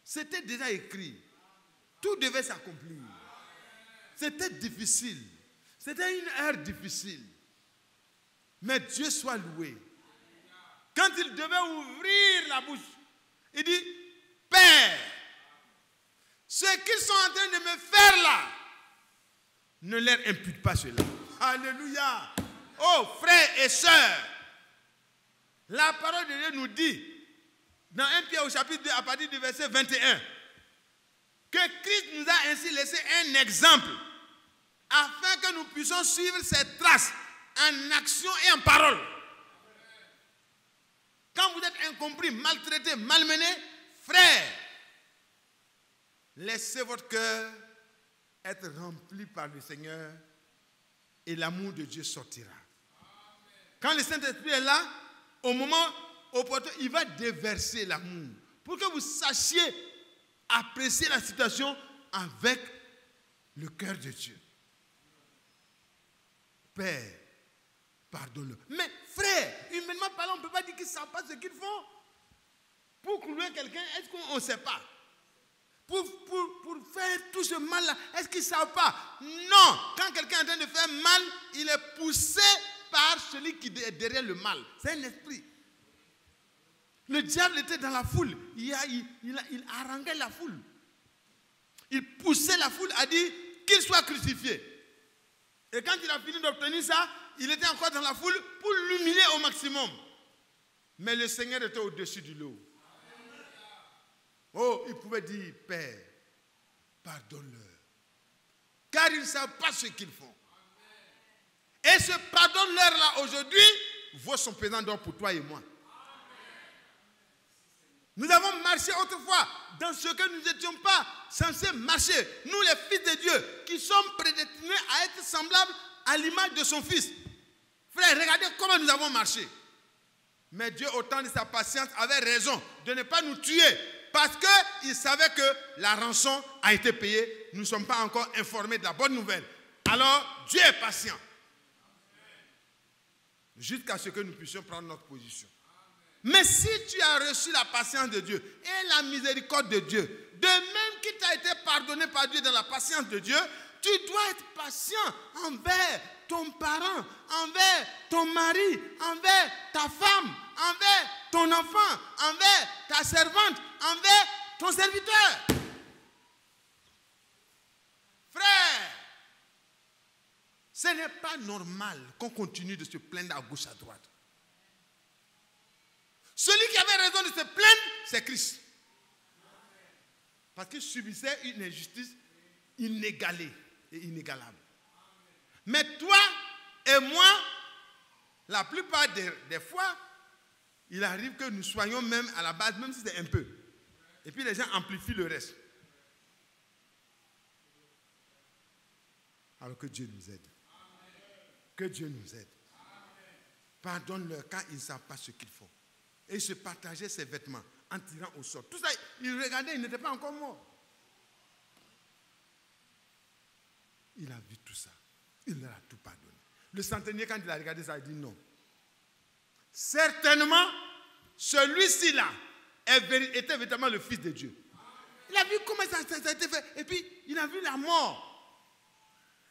C'était déjà écrit. Tout devait s'accomplir. C'était difficile. C'était une heure difficile. Mais Dieu soit loué. Quand il devait ouvrir la bouche, il dit, Père, ce qu'ils sont en train de me faire là, ne leur impute pas cela. Alléluia. Oh, frères et sœurs, la parole de Dieu nous dit, dans 1 Pierre au chapitre 2, à partir du verset 21, que Christ nous a ainsi laissé un exemple, afin que nous puissions suivre ses traces en action et en parole. Quand vous êtes incompris, maltraité, malmené, frère, laissez votre cœur être rempli par le Seigneur et l'amour de Dieu sortira. Quand le Saint-Esprit est là, au moment opportun, il va déverser l'amour pour que vous sachiez apprécier la situation avec le cœur de Dieu. Père, pardonne-le. Mais frère, humainement parlant, on ne peut pas dire qu'ils ne savent pas ce qu'ils font. Pour clouer quelqu'un, est-ce qu'on ne sait pas? Pour faire tout ce mal-là, est-ce qu'ils ne savent pas? Non. Quand quelqu'un est en train de faire mal, il est poussé par celui qui est derrière le mal. C'est un esprit. Le diable était dans la foule. Il haranguait la foule. Il poussait la foule à dire qu'il soit crucifié. Et quand il a fini d'obtenir ça, il était encore dans la foule pour l'humilier au maximum. Mais le Seigneur était au-dessus du lot. Oh, il pouvait dire, Père, pardonne-leur, car ils ne savent pas ce qu'ils font. Et ce pardonne-leur là aujourd'hui vaut son pesant d'or pour toi et moi. Nous avons marché autrefois dans ce que nous n'étions pas censés marcher. Nous, les fils de Dieu, qui sommes prédestinés à être semblables à l'image de son Fils. Frère, regardez comment nous avons marché. Mais Dieu, au temps de sa patience, avait raison de ne pas nous tuer. Parce qu'il savait que la rançon a été payée. Nous ne sommes pas encore informés de la bonne nouvelle. Alors, Dieu est patient. Jusqu'à ce que nous puissions prendre notre position. Mais si tu as reçu la patience de Dieu et la miséricorde de Dieu, de même qu'il t'a été pardonné par Dieu dans la patience de Dieu, tu dois être patient envers ton parent, envers ton mari, envers ta femme, envers ton enfant, envers ta servante, envers ton serviteur. Frère, ce n'est pas normal qu'on continue de se plaindre à gauche, à droite. Celui qui avait raison de se plaindre, c'est Christ. Parce qu'il subissait une injustice inégalée et inégalable. Mais toi et moi, la plupart des fois, il arrive que nous soyons même à la base, même si c'est un peu. Et puis les gens amplifient le reste. Alors que Dieu nous aide. Que Dieu nous aide. Pardonne-leur quand ils ne savent pas ce qu'ils font. Et il se partageait ses vêtements en tirant au sort. Tout ça, il regardait, il n'était pas encore mort. Il a vu tout ça. Il leur a tout pardonné. Le centenier, quand il a regardé ça, il dit non. Certainement, celui-ci là était véritablement le Fils de Dieu. Il a vu comment ça a été fait. Et puis, il a vu la mort.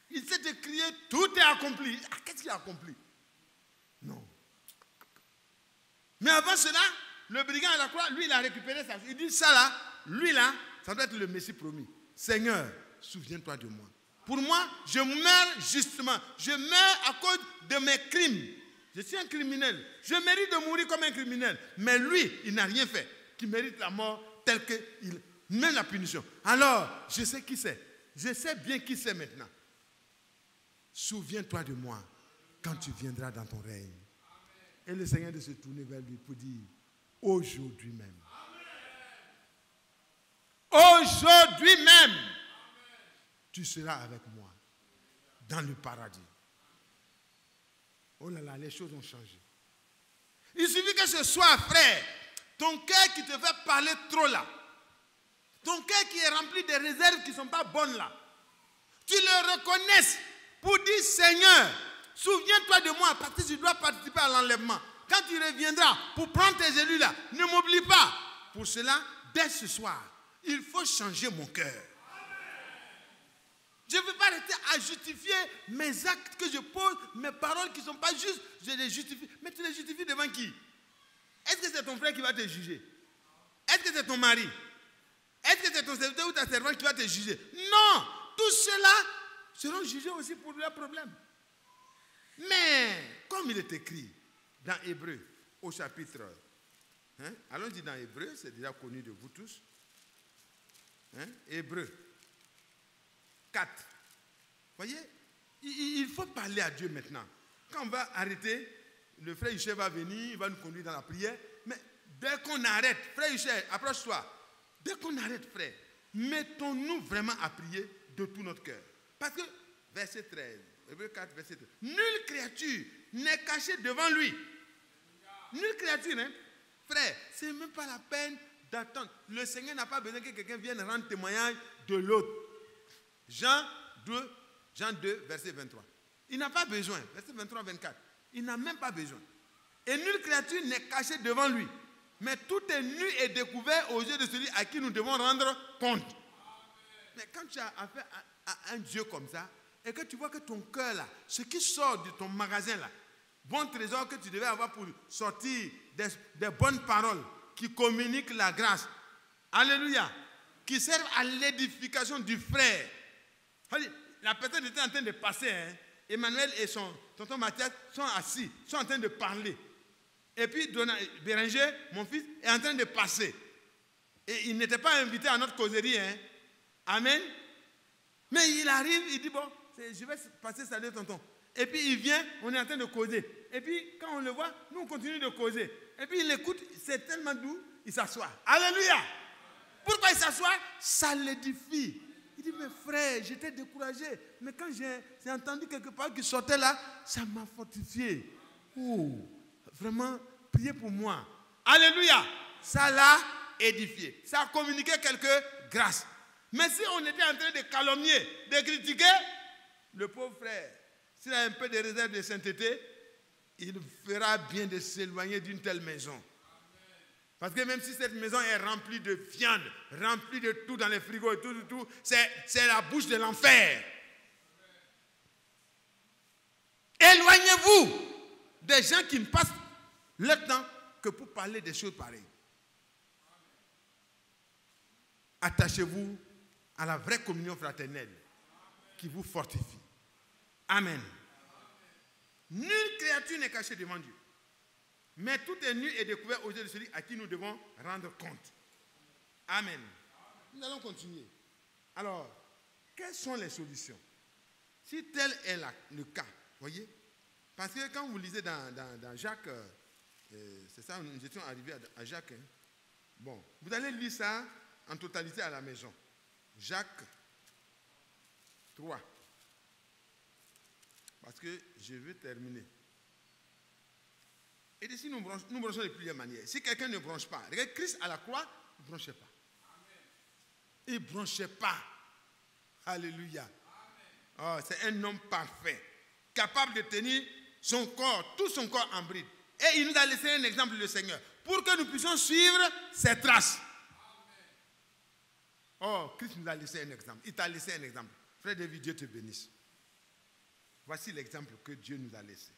Il s'est écrié, tout est accompli. Ah, qu'est-ce qu'il a accompli? Non. Mais avant cela, le brigand à la croix, lui, il a récupéré ça. Il dit ça là, lui là, ça doit être le Messie promis. Seigneur, souviens-toi de moi. Pour moi, je meurs justement. Je meurs à cause de mes crimes. Je suis un criminel. Je mérite de mourir comme un criminel. Mais lui, il n'a rien fait qui mérite la mort telle qu'il mène la punition. Alors, je sais qui c'est. Je sais bien qui c'est maintenant. Souviens-toi de moi quand tu viendras dans ton règne. Et le Seigneur de se tourner vers lui pour dire, aujourd'hui même. Aujourd'hui même, tu seras avec moi dans le paradis. Oh là là, les choses ont changé. Il suffit que ce soit, frère, ton cœur qui te fait parler trop là, ton cœur qui est rempli de réserves qui ne sont pas bonnes là, tu le reconnaisses pour dire, Seigneur, souviens-toi de moi parce que tu dois participer à l'enlèvement. Quand tu reviendras pour prendre tes élus là, ne m'oublie pas. Pour cela, dès ce soir, il faut changer mon cœur. Je ne veux pas rester à justifier mes actes que je pose, mes paroles qui ne sont pas justes, je les justifie. Mais tu les justifies devant qui? Est-ce que c'est ton frère qui va te juger? Est-ce que c'est ton mari? Est-ce que c'est ton serviteur ou ta servante qui va te juger? Non! Tous ceux-là seront jugés aussi pour leurs problèmes. Mais, comme il est écrit dans Hébreu, au chapitre, allons-y dans Hébreu, c'est déjà connu de vous tous. Hébreu 4. Voyez, il faut parler à Dieu maintenant. Quand on va arrêter, le frère Huchet va venir, il va nous conduire dans la prière. Mais dès qu'on arrête, frère Huchet, approche-toi. Dès qu'on arrête, frère, mettons-nous vraiment à prier de tout notre cœur. Parce que, verset 13, Hébreu 4, verset 13, nulle créature n'est cachée devant lui. Nulle créature, hein? Frère, ce n'est même pas la peine d'attendre. Le Seigneur n'a pas besoin que quelqu'un vienne rendre témoignage de l'autre. Jean 2, verset 23. Il n'a pas besoin. Verset 23, 24. Il n'a même pas besoin. Et nulle créature n'est cachée devant lui. Mais tout est nu et découvert aux yeux de celui à qui nous devons rendre compte. Mais quand tu as affaire à un Dieu comme ça, et que tu vois que ton cœur là, ce qui sort de ton magasin là, bon trésor que tu devais avoir pour sortir des bonnes paroles qui communiquent la grâce. Alléluia. Qui servent à l'édification du frère. La personne était en train de passer. Emmanuel et son tonton Mathias sont assis, sont en train de parler. Et puis Béranger, mon fils, est en train de passer. Et il n'était pas invité à notre causerie. Hein. Amen. Mais il arrive, il dit, bon, je vais passer saluer tonton. Et puis il vient, on est en train de causer. Et puis quand on le voit, nous on continue de causer. Et puis il écoute, c'est tellement doux, il s'assoit. Alléluia. Pourquoi il s'assoit? Ça l'édifie. Il dit, mais frère, j'étais découragé. Mais quand j'ai entendu quelque part qu'il sortait là, ça m'a fortifié. Oh, vraiment, priez pour moi. Alléluia. Ça l'a édifié. Ça a communiqué quelques grâces. Mais si on était en train de calomnier, de critiquer, le pauvre frère, s'il a un peu de réserve de sainteté, il fera bien de s'éloigner d'une telle maison. Parce que même si cette maison est remplie de viande, remplie de tout dans les frigos et tout, c'est la bouche de l'enfer. Éloignez-vous des gens qui ne passent le temps que pour parler des choses pareilles. Attachez-vous à la vraie communion fraternelle qui vous fortifie. Amen. Nulle créature n'est cachée devant Dieu. Mais tout est nu et découvert aux yeux de celui à qui nous devons rendre compte. Amen. Nous allons continuer. Alors, quelles sont les solutions? Si tel est le cas, voyez, parce que quand vous lisez dans Jacques, c'est ça, nous étions arrivés à Jacques. Hein. Bon, vous allez lire ça en totalité à la maison. Jacques 3. Parce que je veux terminer. Et ici, nous branchons de plusieurs manières. Si quelqu'un ne branche pas, regarde, Christ à la croix, il ne branchait pas. Il ne branchait pas. Alléluia. Oh, c'est un homme parfait, capable de tenir son corps, tout son corps en bride. Et il nous a laissé un exemple, le Seigneur, pour que nous puissions suivre ses traces. Oh, Christ nous a laissé un exemple. Il t'a laissé un exemple. Frère David, Dieu te bénisse. Voici l'exemple que Dieu nous a laissé.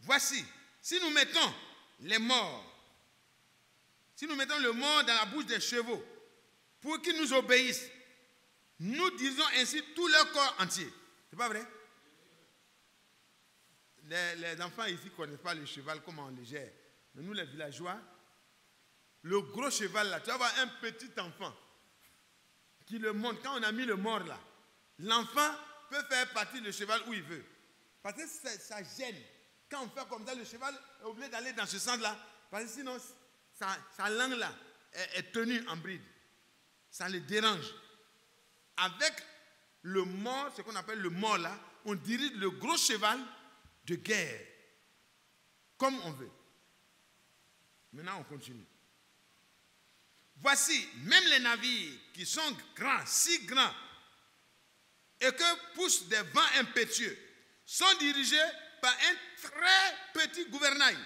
Voici, si nous mettons les morts, si nous mettons le mort dans la bouche des chevaux, pour qu'ils nous obéissent, nous disons ainsi tout leur corps entier. C'est pas vrai? Les enfants ici ne connaissent pas le cheval, comment on le gère. Mais nous, les villageois, le gros cheval là, tu vas voir un petit enfant qui le monte. Quand on a mis le mort là, l'enfant peut faire partie du cheval où il veut. Parce que ça gêne. Quand on fait comme ça, le cheval est obligé d'aller dans ce sens-là. Parce que sinon, sa langue là est tenue en bride. Ça le dérange. Avec le mort, ce qu'on appelle le mort là, on dirige le gros cheval de guerre. Comme on veut. Maintenant, on continue. Voici, même les navires qui sont grands, si grands, et que poussent des vents impétueux, sont dirigés par un très petit gouvernail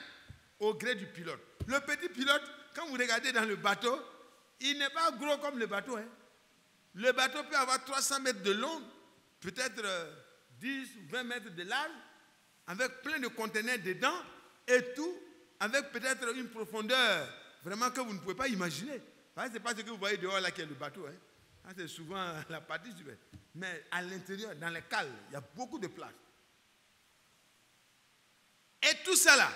au gré du pilote. Le petit pilote, quand vous regardez dans le bateau, il n'est pas gros comme le bateau. Hein. Le bateau peut avoir 300 mètres de long, peut-être 10 ou 20 mètres de large, avec plein de conteneurs dedans, et tout, avec peut-être une profondeur vraiment que vous ne pouvez pas imaginer. Ce n'est pas ce que vous voyez dehors là qui est le bateau. Hein. C'est souvent la partie du bateau. Mais à l'intérieur, dans les cales, il y a beaucoup de place. Et tout ça là,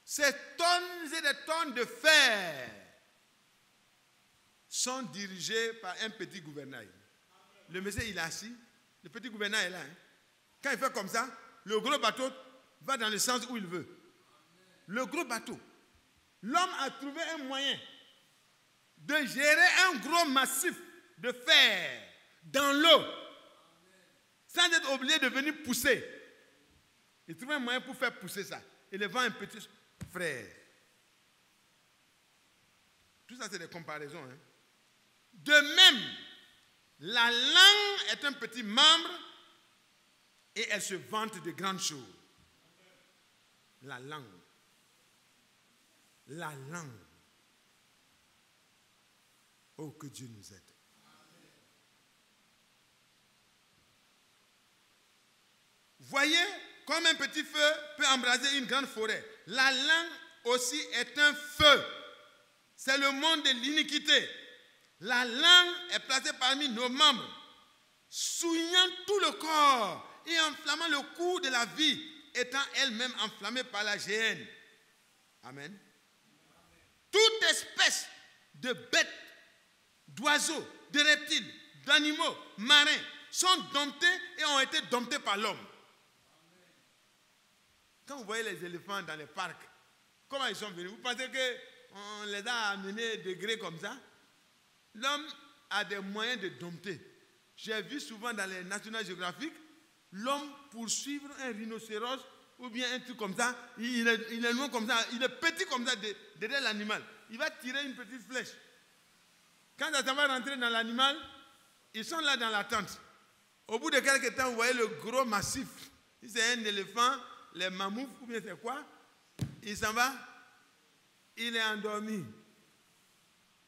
ces tonnes et des tonnes de fer sont dirigés par un petit gouvernail. Le monsieur, il est assis. Le petit gouvernail est là. Hein. Quand il fait comme ça, le gros bateau va dans le sens où il veut. Le gros bateau. L'homme a trouvé un moyen de gérer un gros massif de fer dans l'eau sans être obligé de venir pousser. Il trouve un moyen pour faire pousser ça. Et le vent un petit frère. Tout ça, c'est des comparaisons. Hein. De même, la langue est un petit membre et elle se vante de grandes choses. La langue. La langue. Oh, que Dieu nous aide. Voyez comme un petit feu peut embraser une grande forêt. La langue aussi est un feu. C'est le monde de l'iniquité. La langue est placée parmi nos membres, souillant tout le corps et enflammant le cours de la vie, étant elle-même enflammée par la géhenne. Amen. Toute espèce de bêtes, d'oiseaux, de reptiles, d'animaux, marins, sont domptés et ont été domptés par l'homme. Quand vous voyez les éléphants dans les parcs, comment ils sont venus? Vous pensez qu'on les a amenés de gré comme ça? L'homme a des moyens de dompter. J'ai vu souvent dans les National Geographic, l'homme poursuivre un rhinocéros ou bien un truc comme ça. Il est loin comme ça, il est petit comme ça derrière l'animal. Il va tirer une petite flèche. Quand ça va rentrer dans l'animal, ils sont là dans la tente. Au bout de quelques temps, vous voyez le gros massif. Si c'est un éléphant, les mammouths ou bien c'est quoi, il s'en va, il est endormi.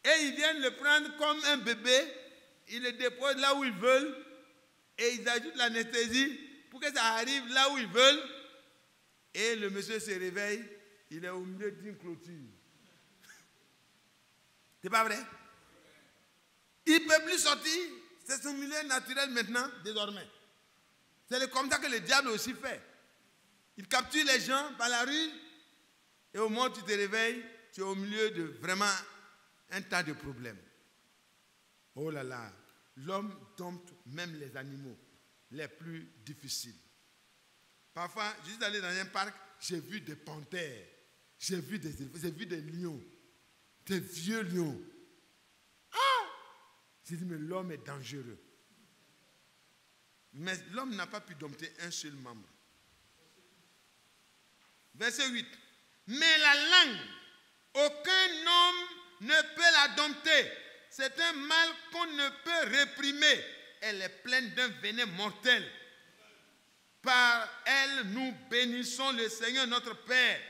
Et ils viennent le prendre comme un bébé, ils le déposent là où ils veulent et ils ajoutent l'anesthésie pour que ça arrive là où ils veulent. Et le monsieur se réveille, il est au milieu d'une clôture. C'est pas vrai? Il ne peut plus sortir, c'est son milieu naturel maintenant, désormais. C'est comme ça que le diable aussi fait. Il capture les gens par la rue et au moment où tu te réveilles, tu es au milieu de vraiment un tas de problèmes. Oh là là, l'homme dompte même les animaux les plus difficiles. Parfois, je suis allé dans un parc, j'ai vu des panthères, j'ai vu des lions, des vieux lions. Ah! J'ai dit, mais l'homme est dangereux. Mais l'homme n'a pas pu dompter un seul membre. Verset 8. Mais la langue, aucun homme ne peut la dompter. C'est un mal qu'on ne peut réprimer. Elle est pleine d'un venin mortel. Par elle, nous bénissons le Seigneur notre Père.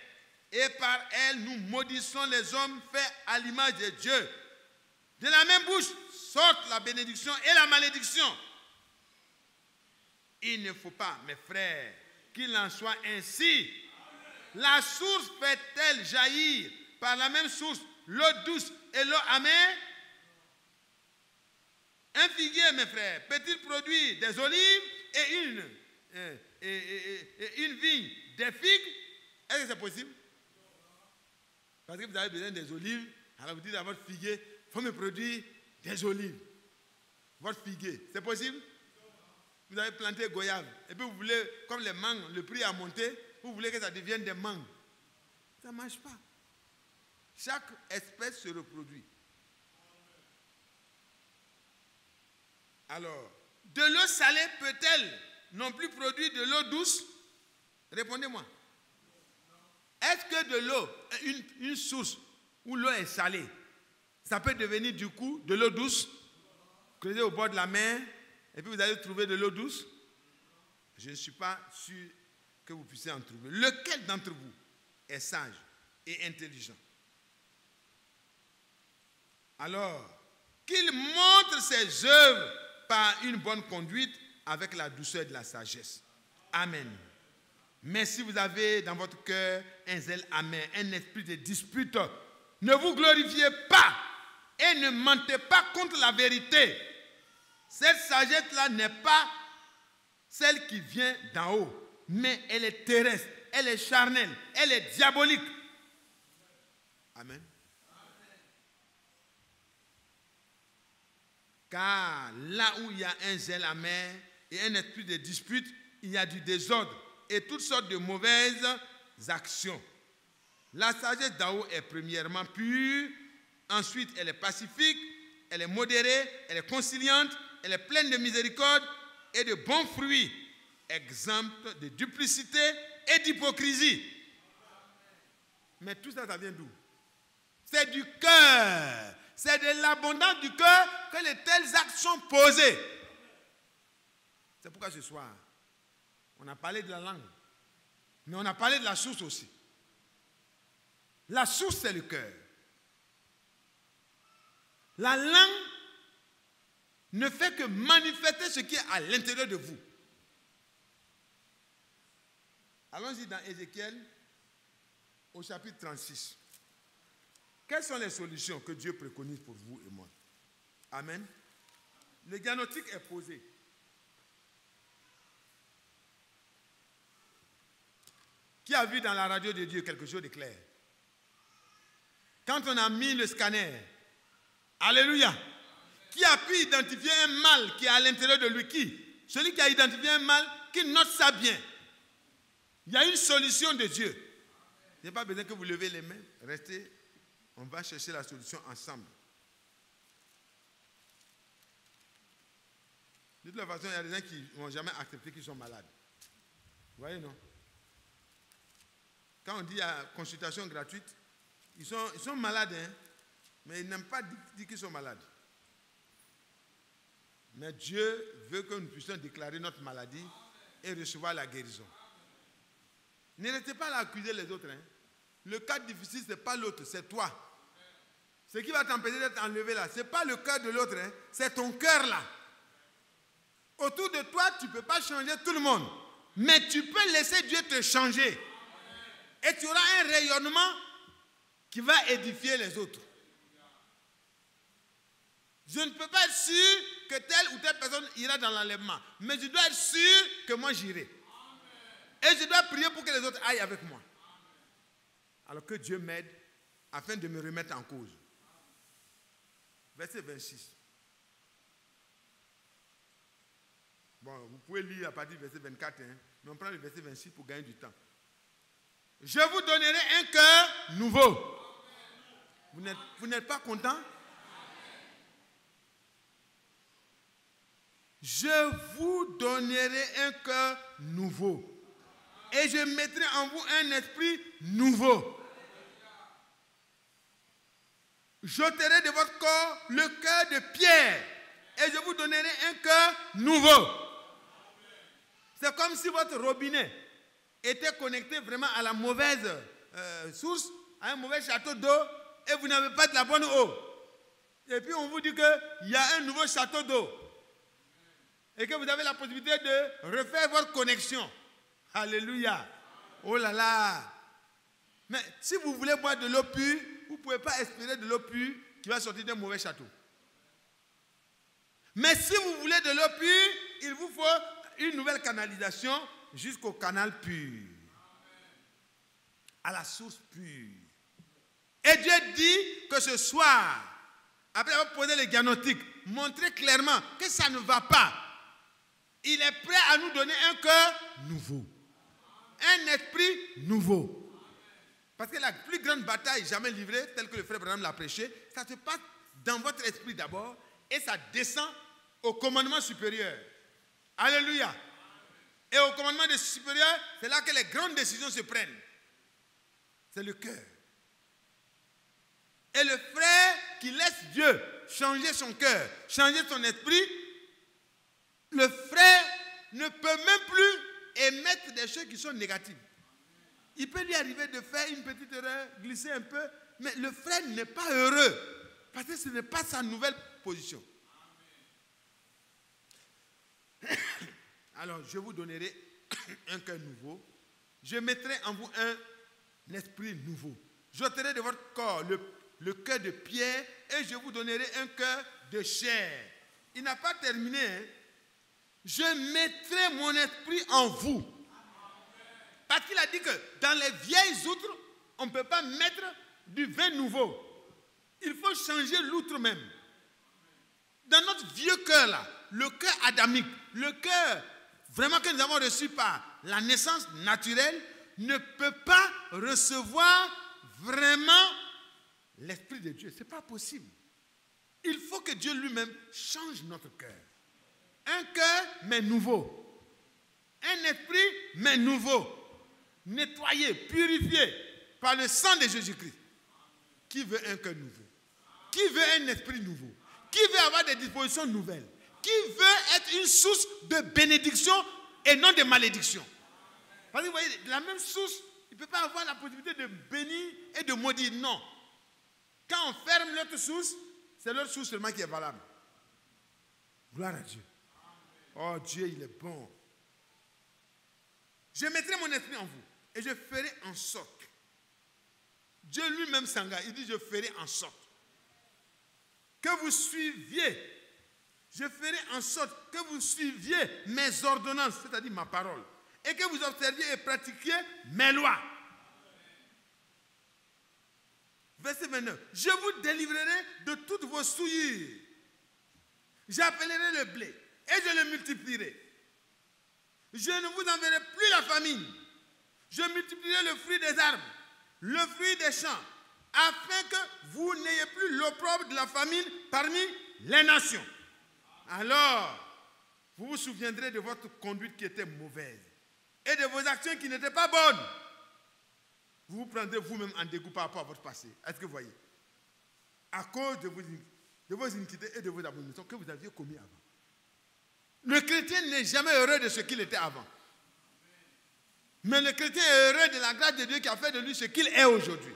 Et par elle, nous maudissons les hommes faits à l'image de Dieu. De la même bouche sortent la bénédiction et la malédiction. Il ne faut pas, mes frères, qu'il en soit ainsi. La source fait-elle jaillir par la même source l'eau douce et l'eau amère? Un figuier, mes frères, peut-il produire des olives et une vigne des figues? Est-ce que c'est possible? Parce que vous avez besoin des olives, alors vous dites à votre figuier, il faut me produire des olives. Votre figuier, c'est possible? Vous avez planté goyave, et puis vous voulez, comme les mangues, le prix a monté, vous voulez que ça devienne des mangues. Ça ne marche pas. Chaque espèce se reproduit. Alors, de l'eau salée peut-elle non plus produire de l'eau douce? Répondez-moi. Est-ce que de l'eau, une source où l'eau est salée, ça peut devenir du coup de l'eau douce? Creusez au bord de la mer, et puis vous allez trouver de l'eau douce? Je ne suis pas sûr que vous puissiez en trouver. Lequel d'entre vous est sage et intelligent? Alors, qu'il montre ses œuvres par une bonne conduite avec la douceur de la sagesse. Amen. Mais si vous avez dans votre cœur un zèle amer, un esprit de dispute, ne vous glorifiez pas et ne mentez pas contre la vérité. Cette sagesse-là n'est pas celle qui vient d'en haut, mais elle est terrestre, elle est charnelle, elle est diabolique. Amen. Car là où il y a un zèle amer et un esprit de dispute, il y a du désordre et toutes sortes de mauvaises actions. La sagesse d'en haut est premièrement pure, ensuite elle est pacifique, elle est modérée, elle est conciliante, elle est pleine de miséricorde et de bons fruits, exempte de duplicité et d'hypocrisie. Mais tout ça, ça vient d'où? C'est du cœur. C'est de l'abondance du cœur que les tels actes sont posés. C'est pourquoi ce soir, on a parlé de la langue, mais on a parlé de la source aussi. La source, c'est le cœur. La langue ne fait que manifester ce qui est à l'intérieur de vous. Allons-y dans Ézéchiel, au chapitre 36. Quelles sont les solutions que Dieu préconise pour vous et moi? Amen. Le diagnostic est posé. Qui a vu dans la radio de Dieu quelque chose de clair? Quand on a mis le scanner Alléluia. Qui a pu identifier un mal qui est à l'intérieur de lui? Qui? Celui qui a identifié un mal, qui note ça bien. Il y a une solution de Dieu. Il n'y a pas besoin que vous levez les mains. Restez. On va chercher la solution ensemble. De toute façon, il y a des gens qui n'ont jamais accepté qu'ils sont malades. Vous voyez, non? Quand on dit consultation gratuite, ils sont malades, hein, mais ils n'aiment pas dire qu'ils sont malades. Mais Dieu veut que nous puissions déclarer notre maladie et recevoir la guérison. Ne restez pas là à accuser les autres. Hein. Le cas difficile, ce n'est pas l'autre, c'est toi. Ce qui va t'empêcher d'être enlevé là, ce n'est pas le cœur de l'autre, hein, c'est ton cœur là. Autour de toi, tu ne peux pas changer tout le monde. Mais tu peux laisser Dieu te changer. Et tu auras un rayonnement qui va édifier les autres. Je ne peux pas être sûr que telle ou telle personne ira dans l'enlèvement. Mais je dois être sûr que moi j'irai. Et je dois prier pour que les autres aillent avec moi. Alors que Dieu m'aide afin de me remettre en cause. Verset 26. Bon, vous pouvez lire à partir du verset 24, hein, mais on prend le verset 26 pour gagner du temps. Je vous donnerai un cœur nouveau. Vous n'êtes pas content? Je vous donnerai un cœur nouveau. Et je mettrai en vous un esprit nouveau. J'ôterai de votre corps le cœur de pierre. Et je vous donnerai un cœur nouveau. C'est comme si votre robinet était connecté vraiment à la mauvaise source, à un mauvais château d'eau, et vous n'avez pas de la bonne eau. Et puis on vous dit qu'il y a un nouveau château d'eau. Et que vous avez la possibilité de refaire votre connexion. Alléluia. Oh là là. Mais si vous voulez boire de l'eau pure, vous ne pouvez pas espérer de l'eau pure qui va sortir d'un mauvais château. Mais si vous voulez de l'eau pure, il vous faut une nouvelle canalisation jusqu'au canal pur. À la source pure. Et Dieu dit que ce soir, après avoir posé le diagnostic, montré clairement que ça ne va pas. Il est prêt à nous donner un cœur nouveau. Un esprit nouveau. Parce que la plus grande bataille jamais livrée, telle que le frère Branham l'a prêché, ça se passe dans votre esprit d'abord et ça descend au commandement supérieur. Alléluia. Et au commandement supérieur, c'est là que les grandes décisions se prennent. C'est le cœur. Et le frère qui laisse Dieu changer son cœur, changer son esprit, le frère ne peut même plus émettre des choses qui sont négatives. Il peut lui arriver de faire une petite erreur, glisser un peu, mais le frère n'est pas heureux parce que ce n'est pas sa nouvelle position. Alors, je vous donnerai un cœur nouveau. Je mettrai en vous un esprit nouveau. J'ôterai de votre corps le cœur de pierre et je vous donnerai un cœur de chair. Il n'a pas terminé. Hein? Je mettrai mon esprit en vous. Parce qu'il a dit que dans les vieilles outres, on ne peut pas mettre du vin nouveau. Il faut changer l'outre même. Dans notre vieux cœur là, le cœur adamique, le cœur vraiment que nous avons reçu par la naissance naturelle, ne peut pas recevoir vraiment l'Esprit de Dieu. Ce n'est pas possible. Il faut que Dieu lui-même change notre cœur. Un cœur, mais nouveau. Un esprit, mais nouveau. Nettoyé, purifié par le sang de Jésus-Christ. Qui veut un cœur nouveau? Qui veut un esprit nouveau? Qui veut avoir des dispositions nouvelles? Qui veut être une source de bénédiction et non de malédiction? Parce que vous voyez, la même source, il ne peut pas avoir la possibilité de bénir et de maudire. Non. Quand on ferme l'autre source, c'est l'autre source seulement qui est valable. Gloire à Dieu. Oh Dieu, il est bon. Je mettrai mon esprit en vous et je ferai en sorte. Dieu lui-même s'engage. Il dit, je ferai en sorte que vous suiviez. Je ferai en sorte que vous suiviez mes ordonnances, c'est-à-dire ma parole, et que vous observiez et pratiquiez mes lois. Verset 29. Je vous délivrerai de toutes vos souillures. J'appellerai le blé et je le multiplierai. Je ne vous enverrai plus la famine. Je multiplierai le fruit des arbres, le fruit des champs, afin que vous n'ayez plus l'opprobre de la famine parmi les nations. Alors, vous vous souviendrez de votre conduite qui était mauvaise et de vos actions qui n'étaient pas bonnes. Vous vous prendrez vous-même en dégoût par rapport à votre passé. Est-ce que vous voyez? À cause de vos iniquités et de vos abominations que vous aviez commis avant. Le chrétien n'est jamais heureux de ce qu'il était avant. Mais le chrétien est heureux de la grâce de Dieu qui a fait de lui ce qu'il est aujourd'hui.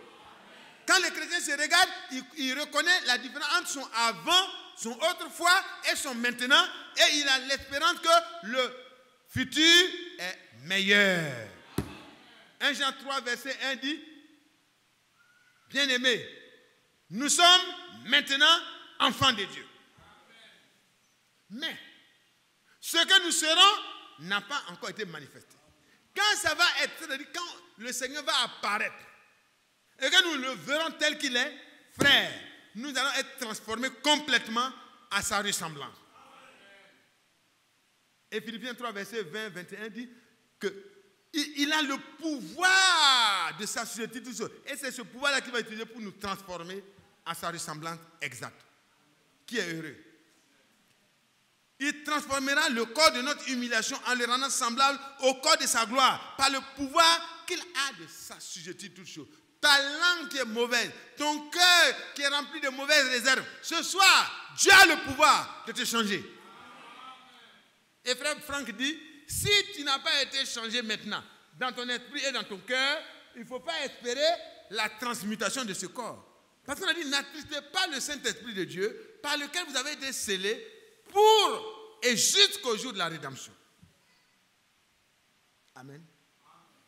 Quand le chrétien se regarde, il reconnaît la différence entre son avant, son autrefois et son maintenant. Et il a l'espérance que le futur est meilleur. 1 Jean 3, verset 1 dit, bien-aimés, nous sommes maintenant enfants de Dieu. Mais ce que nous serons n'a pas encore été manifesté. Quand ça va être, c'est-à-dire quand le Seigneur va apparaître et que nous le verrons tel qu'il est, frère, nous allons être transformés complètement à sa ressemblance. Et Philippiens 3, verset 20-21 dit qu'il a le pouvoir de s'assujetter tout ça. Et c'est ce pouvoir-là qu'il va utiliser pour nous transformer à sa ressemblance exacte. Qui est heureux? Il transformera le corps de notre humiliation en le rendant semblable au corps de sa gloire par le pouvoir qu'il a de s'assujettir toutes choses. Ta langue qui est mauvaise, ton cœur qui est rempli de mauvaises réserves, ce soir, Dieu a le pouvoir de te changer. Et frère Franck dit, si tu n'as pas été changé maintenant, dans ton esprit et dans ton cœur, il ne faut pas espérer la transmutation de ce corps. Parce qu'on a dit, n'attristez pas le Saint-Esprit de Dieu, par lequel vous avez été scellés, pour et jusqu'au jour de la rédemption. Amen.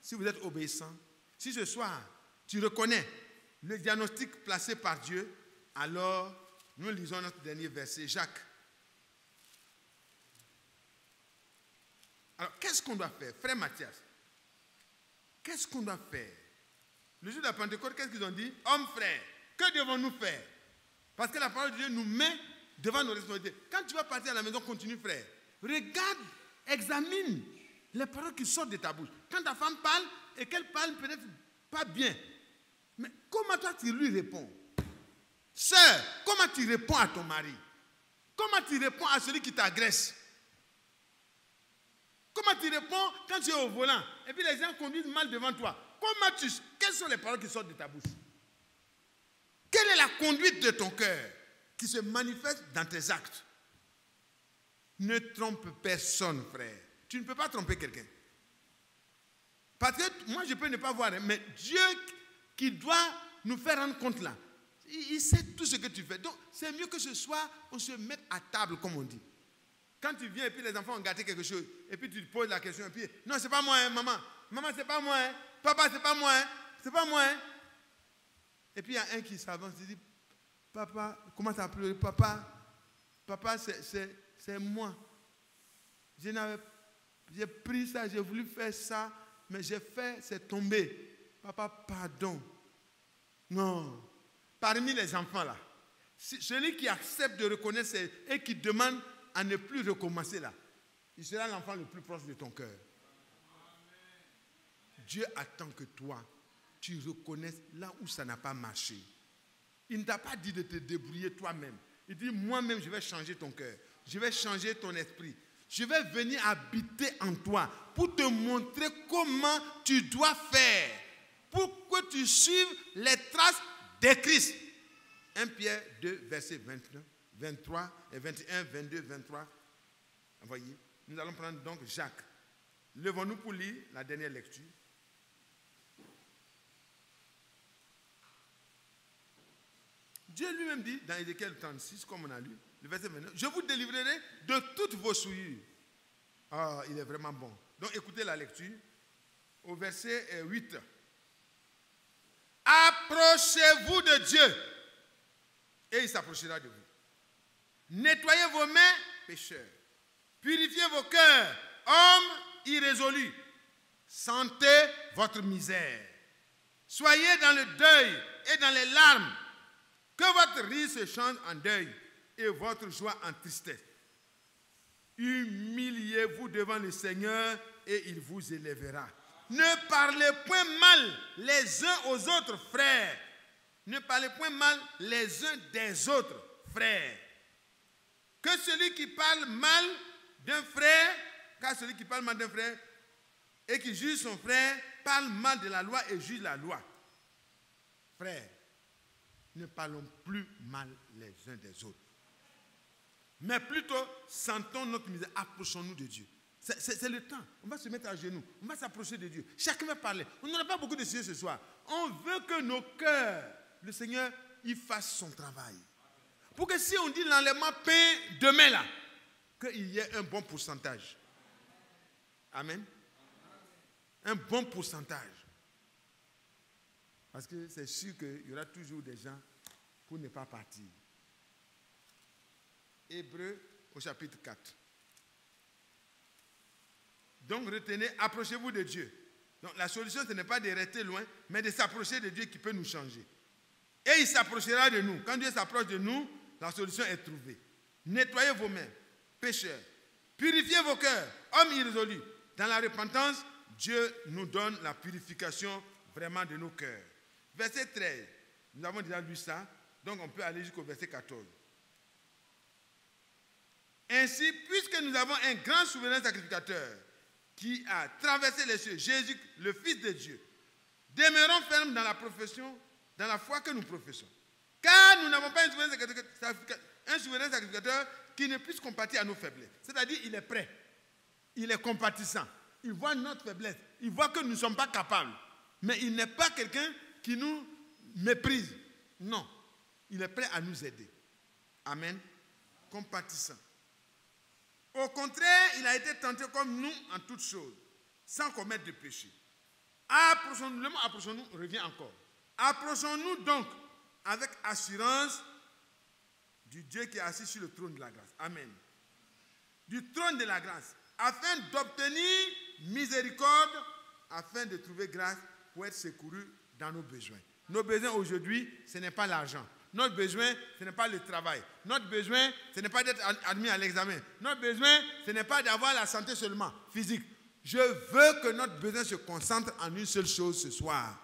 Si vous êtes obéissant, si ce soir, tu reconnais le diagnostic placé par Dieu, alors nous lisons notre dernier verset, Jacques. Alors, qu'est-ce qu'on doit faire? Frère Mathias, qu'est-ce qu'on doit faire? Le jour de la Pentecôte, qu'est-ce qu'ils ont dit? Hommes, frères, que devons-nous faire? Parce que la parole de Dieu nous met devant nos responsabilités. Quand tu vas partir à la maison, continue, frère. Regarde, examine les paroles qui sortent de ta bouche. Quand ta femme parle et qu'elle parle peut-être pas bien, mais comment toi tu lui réponds? Sœur, comment tu réponds à ton mari? Comment tu réponds à celui qui t'agresse? Comment tu réponds quand tu es au volant et puis les gens conduisent mal devant toi? Quelles sont les paroles qui sortent de ta bouche? Quelle est la conduite de ton cœur qui se manifeste dans tes actes? Ne trompe personne, frère. Tu ne peux pas tromper quelqu'un. Parce que moi, je peux ne pas voir, mais Dieu qui doit nous faire rendre compte là, il sait tout ce que tu fais. Donc, c'est mieux que ce soir, on se mette à table, comme on dit. Quand tu viens et puis les enfants ont gâté quelque chose, et puis tu te poses la question, et puis, non, c'est pas moi, hein, maman. Maman, c'est pas moi, hein. Papa, c'est pas moi, hein. C'est pas moi, hein. Et puis il y a un qui s'avance, il dit, papa, comment ça pleure? Papa, c'est moi. J'ai pris ça, j'ai voulu faire ça, mais j'ai fait, c'est tombé. Papa, pardon. Non. Parmi les enfants là, celui qui accepte de reconnaître et qui demande à ne plus recommencer là, il sera l'enfant le plus proche de ton cœur. Dieu attend que toi, tu reconnaisses là où ça n'a pas marché. Il ne t'a pas dit de te débrouiller toi-même. Il dit, moi-même, je vais changer ton cœur. Je vais changer ton esprit. Je vais venir habiter en toi pour te montrer comment tu dois faire pour que tu suives les traces de Christ. 1 Pierre 2, verset 29, 23 et 21, 22, 23. Voyez, nous allons prendre donc Jacques. Levons-nous pour lire la dernière lecture. Dieu lui-même dit, dans Ézéchiel 36, comme on a lu, le verset 29, je vous délivrerai de toutes vos souillures. Ah, il est vraiment bon. Donc écoutez la lecture. Au verset 8. Approchez-vous de Dieu et il s'approchera de vous. Nettoyez vos mains, pécheurs. Purifiez vos cœurs, hommes irrésolus. Sentez votre misère. Soyez dans le deuil et dans les larmes. Que votre rire se change en deuil et votre joie en tristesse. Humiliez-vous devant le Seigneur et il vous élèvera. Ne parlez point mal les uns aux autres, frères. Ne parlez point mal les uns des autres, frères. Que celui qui parle mal d'un frère, car celui qui parle mal d'un frère et qui juge son frère, parle mal de la loi et juge la loi. Frères, ne parlons plus mal les uns des autres. Mais plutôt, sentons notre misère, approchons-nous de Dieu. C'est le temps. On va se mettre à genoux. On va s'approcher de Dieu. Chacun va parler. On n'aura pas beaucoup de sujets ce soir. On veut que nos cœurs, le Seigneur, il fasse son travail. Pour que si on dit l'enlèvement pain demain là, qu'il y ait un bon pourcentage. Amen. Un bon pourcentage. Parce que c'est sûr qu'il y aura toujours des gens pour ne pas partir. Hébreux au chapitre 4. Donc retenez, approchez-vous de Dieu. Donc la solution, ce n'est pas de rester loin, mais de s'approcher de Dieu qui peut nous changer. Et il s'approchera de nous. Quand Dieu s'approche de nous, la solution est trouvée. Nettoyez vos mains, pécheurs. Purifiez vos cœurs, hommes irrésolus. Dans la repentance, Dieu nous donne la purification vraiment de nos cœurs. Verset 13. Nous avons déjà lu ça. Donc on peut aller jusqu'au verset 14. Ainsi, puisque nous avons un grand souverain sacrificateur qui a traversé les cieux, Jésus, le Fils de Dieu, demeurons fermes dans la profession, dans la foi que nous professons. Car nous n'avons pas un souverain sacrificateur qui ne puisse compatir à nos faiblesses. C'est-à-dire, il est prêt. Il est compatissant. Il voit notre faiblesse. Il voit que nous ne sommes pas capables. Mais il n'est pas quelqu'un qui nous méprise. Non. Il est prêt à nous aider. Amen. Compatissant. Au contraire, il a été tenté comme nous en toutes choses, sans commettre de péché. Approchons-nous, le mot approchons-nous revient encore. Approchons-nous donc avec assurance du Dieu qui est assis sur le trône de la grâce. Amen. Du trône de la grâce, afin d'obtenir miséricorde, afin de trouver grâce pour être secouru dans nos besoins. Nos besoins aujourd'hui, ce n'est pas l'argent. Notre besoin, ce n'est pas le travail. Notre besoin, ce n'est pas d'être admis à l'examen. Notre besoin, ce n'est pas d'avoir la santé seulement, physique. Je veux que notre besoin se concentre en une seule chose ce soir.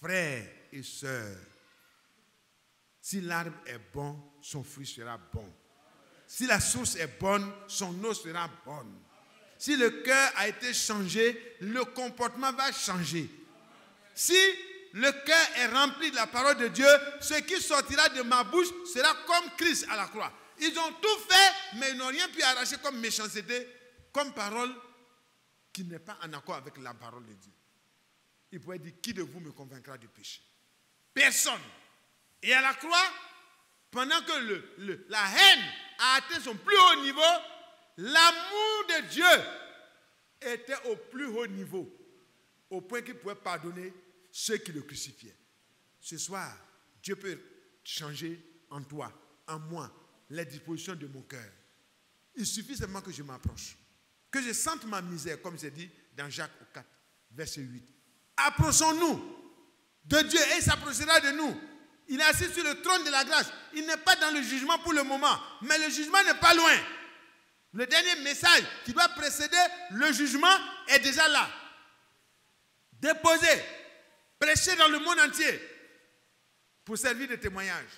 Frères et sœurs, si l'arbre est bon, son fruit sera bon. Si la source est bonne, son eau sera bonne. Si le cœur a été changé, le comportement va changer. Si le cœur est rempli de la parole de Dieu, ce qui sortira de ma bouche sera comme Christ à la croix. Ils ont tout fait, mais ils n'ont rien pu arracher comme méchanceté, comme parole qui n'est pas en accord avec la parole de Dieu. Il pourrait dire, qui de vous me convaincra du péché? Personne. Et à la croix, pendant que la haine a atteint son plus haut niveau, l'amour de Dieu était au plus haut niveau, au point qu'il pouvait pardonner ceux qui le crucifiaient. Ce soir, Dieu peut changer en toi, en moi, les dispositions de mon cœur. Il suffit seulement que je m'approche, que je sente ma misère, comme c'est dit dans Jacques 4, verset 8. Approchons-nous de Dieu et il s'approchera de nous. Il est assis sur le trône de la grâce. Il n'est pas dans le jugement pour le moment, mais le jugement n'est pas loin. Le dernier message qui doit précéder le jugement est déjà là. Déposé, prêché dans le monde entier pour servir de témoignage,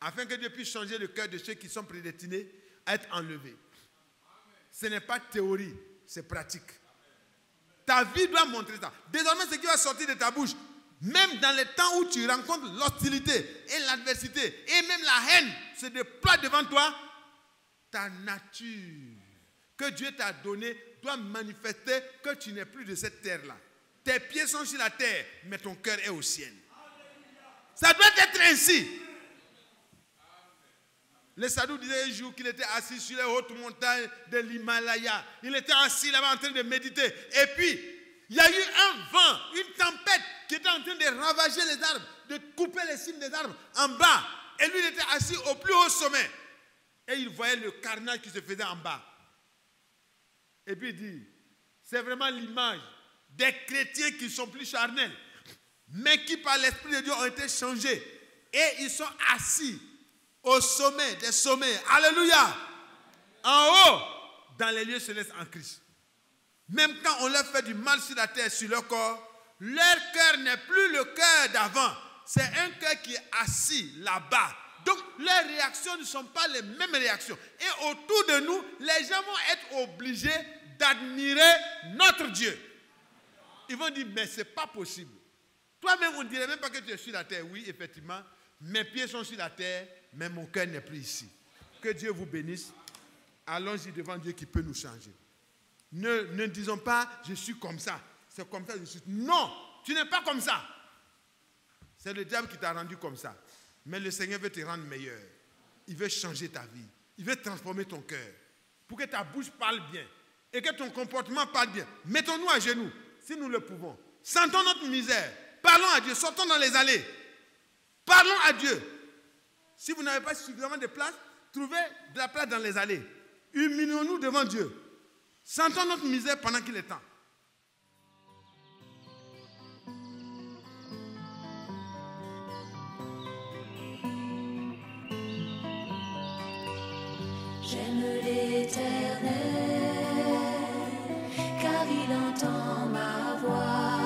afin que Dieu puisse changer le cœur de ceux qui sont prédestinés à être enlevés. Ce n'est pas théorie, c'est pratique. Ta vie doit montrer ça. Désormais, ce qui va sortir de ta bouche, même dans les temps où tu rencontres l'hostilité et l'adversité et même la haine se déploie devant toi, ta nature que Dieu t'a donnée doit manifester que tu n'es plus de cette terre-là. Tes pieds sont sur la terre, mais ton cœur est au ciel. Ça doit être ainsi. Le sadhu disait un jour qu'il était assis sur les hautes montagnes de l'Himalaya. Il était assis là-bas en train de méditer. Et puis, il y a eu un vent, une tempête qui était en train de ravager les arbres, de couper les cimes des arbres en bas. Et lui, il était assis au plus haut sommet. Et il voyait le carnage qui se faisait en bas. Et puis il dit, c'est vraiment l'image des chrétiens qui sont plus charnels. mais qui par l'Esprit de Dieu ont été changés. Et ils sont assis au sommet des sommets. Alléluia. En haut, dans les lieux célestes en Christ. Même quand on leur fait du mal sur la terre, sur leur corps, leur cœur n'est plus le cœur d'avant. C'est un cœur qui est assis là-bas. Donc, leurs réactions ne sont pas les mêmes réactions. Et autour de nous, les gens vont être obligés d'admirer notre Dieu. Ils vont dire, mais ce n'est pas possible. Toi-même, on ne dirait même pas que tu es sur la terre. Oui, effectivement, mes pieds sont sur la terre, mais mon cœur n'est plus ici. Que Dieu vous bénisse. Allons-y devant Dieu qui peut nous changer. Ne disons pas, je suis comme ça. C'est comme ça que je suis. Non, tu n'es pas comme ça. C'est le diable qui t'a rendu comme ça. Mais le Seigneur veut te rendre meilleur. Il veut changer ta vie. Il veut transformer ton cœur. Pour que ta bouche parle bien. Et que ton comportement parle bien. Mettons-nous à genoux, si nous le pouvons. Sentons notre misère. Parlons à Dieu. Sortons dans les allées. Parlons à Dieu. Si vous n'avez pas suffisamment de place, trouvez de la place dans les allées. Humilions-nous devant Dieu. Sentons notre misère pendant qu'il est temps. J'aime l'Éternel, car il entend ma voix.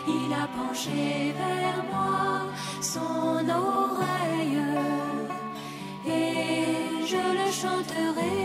Il a penché vers moi son oreille, et je le chanterai.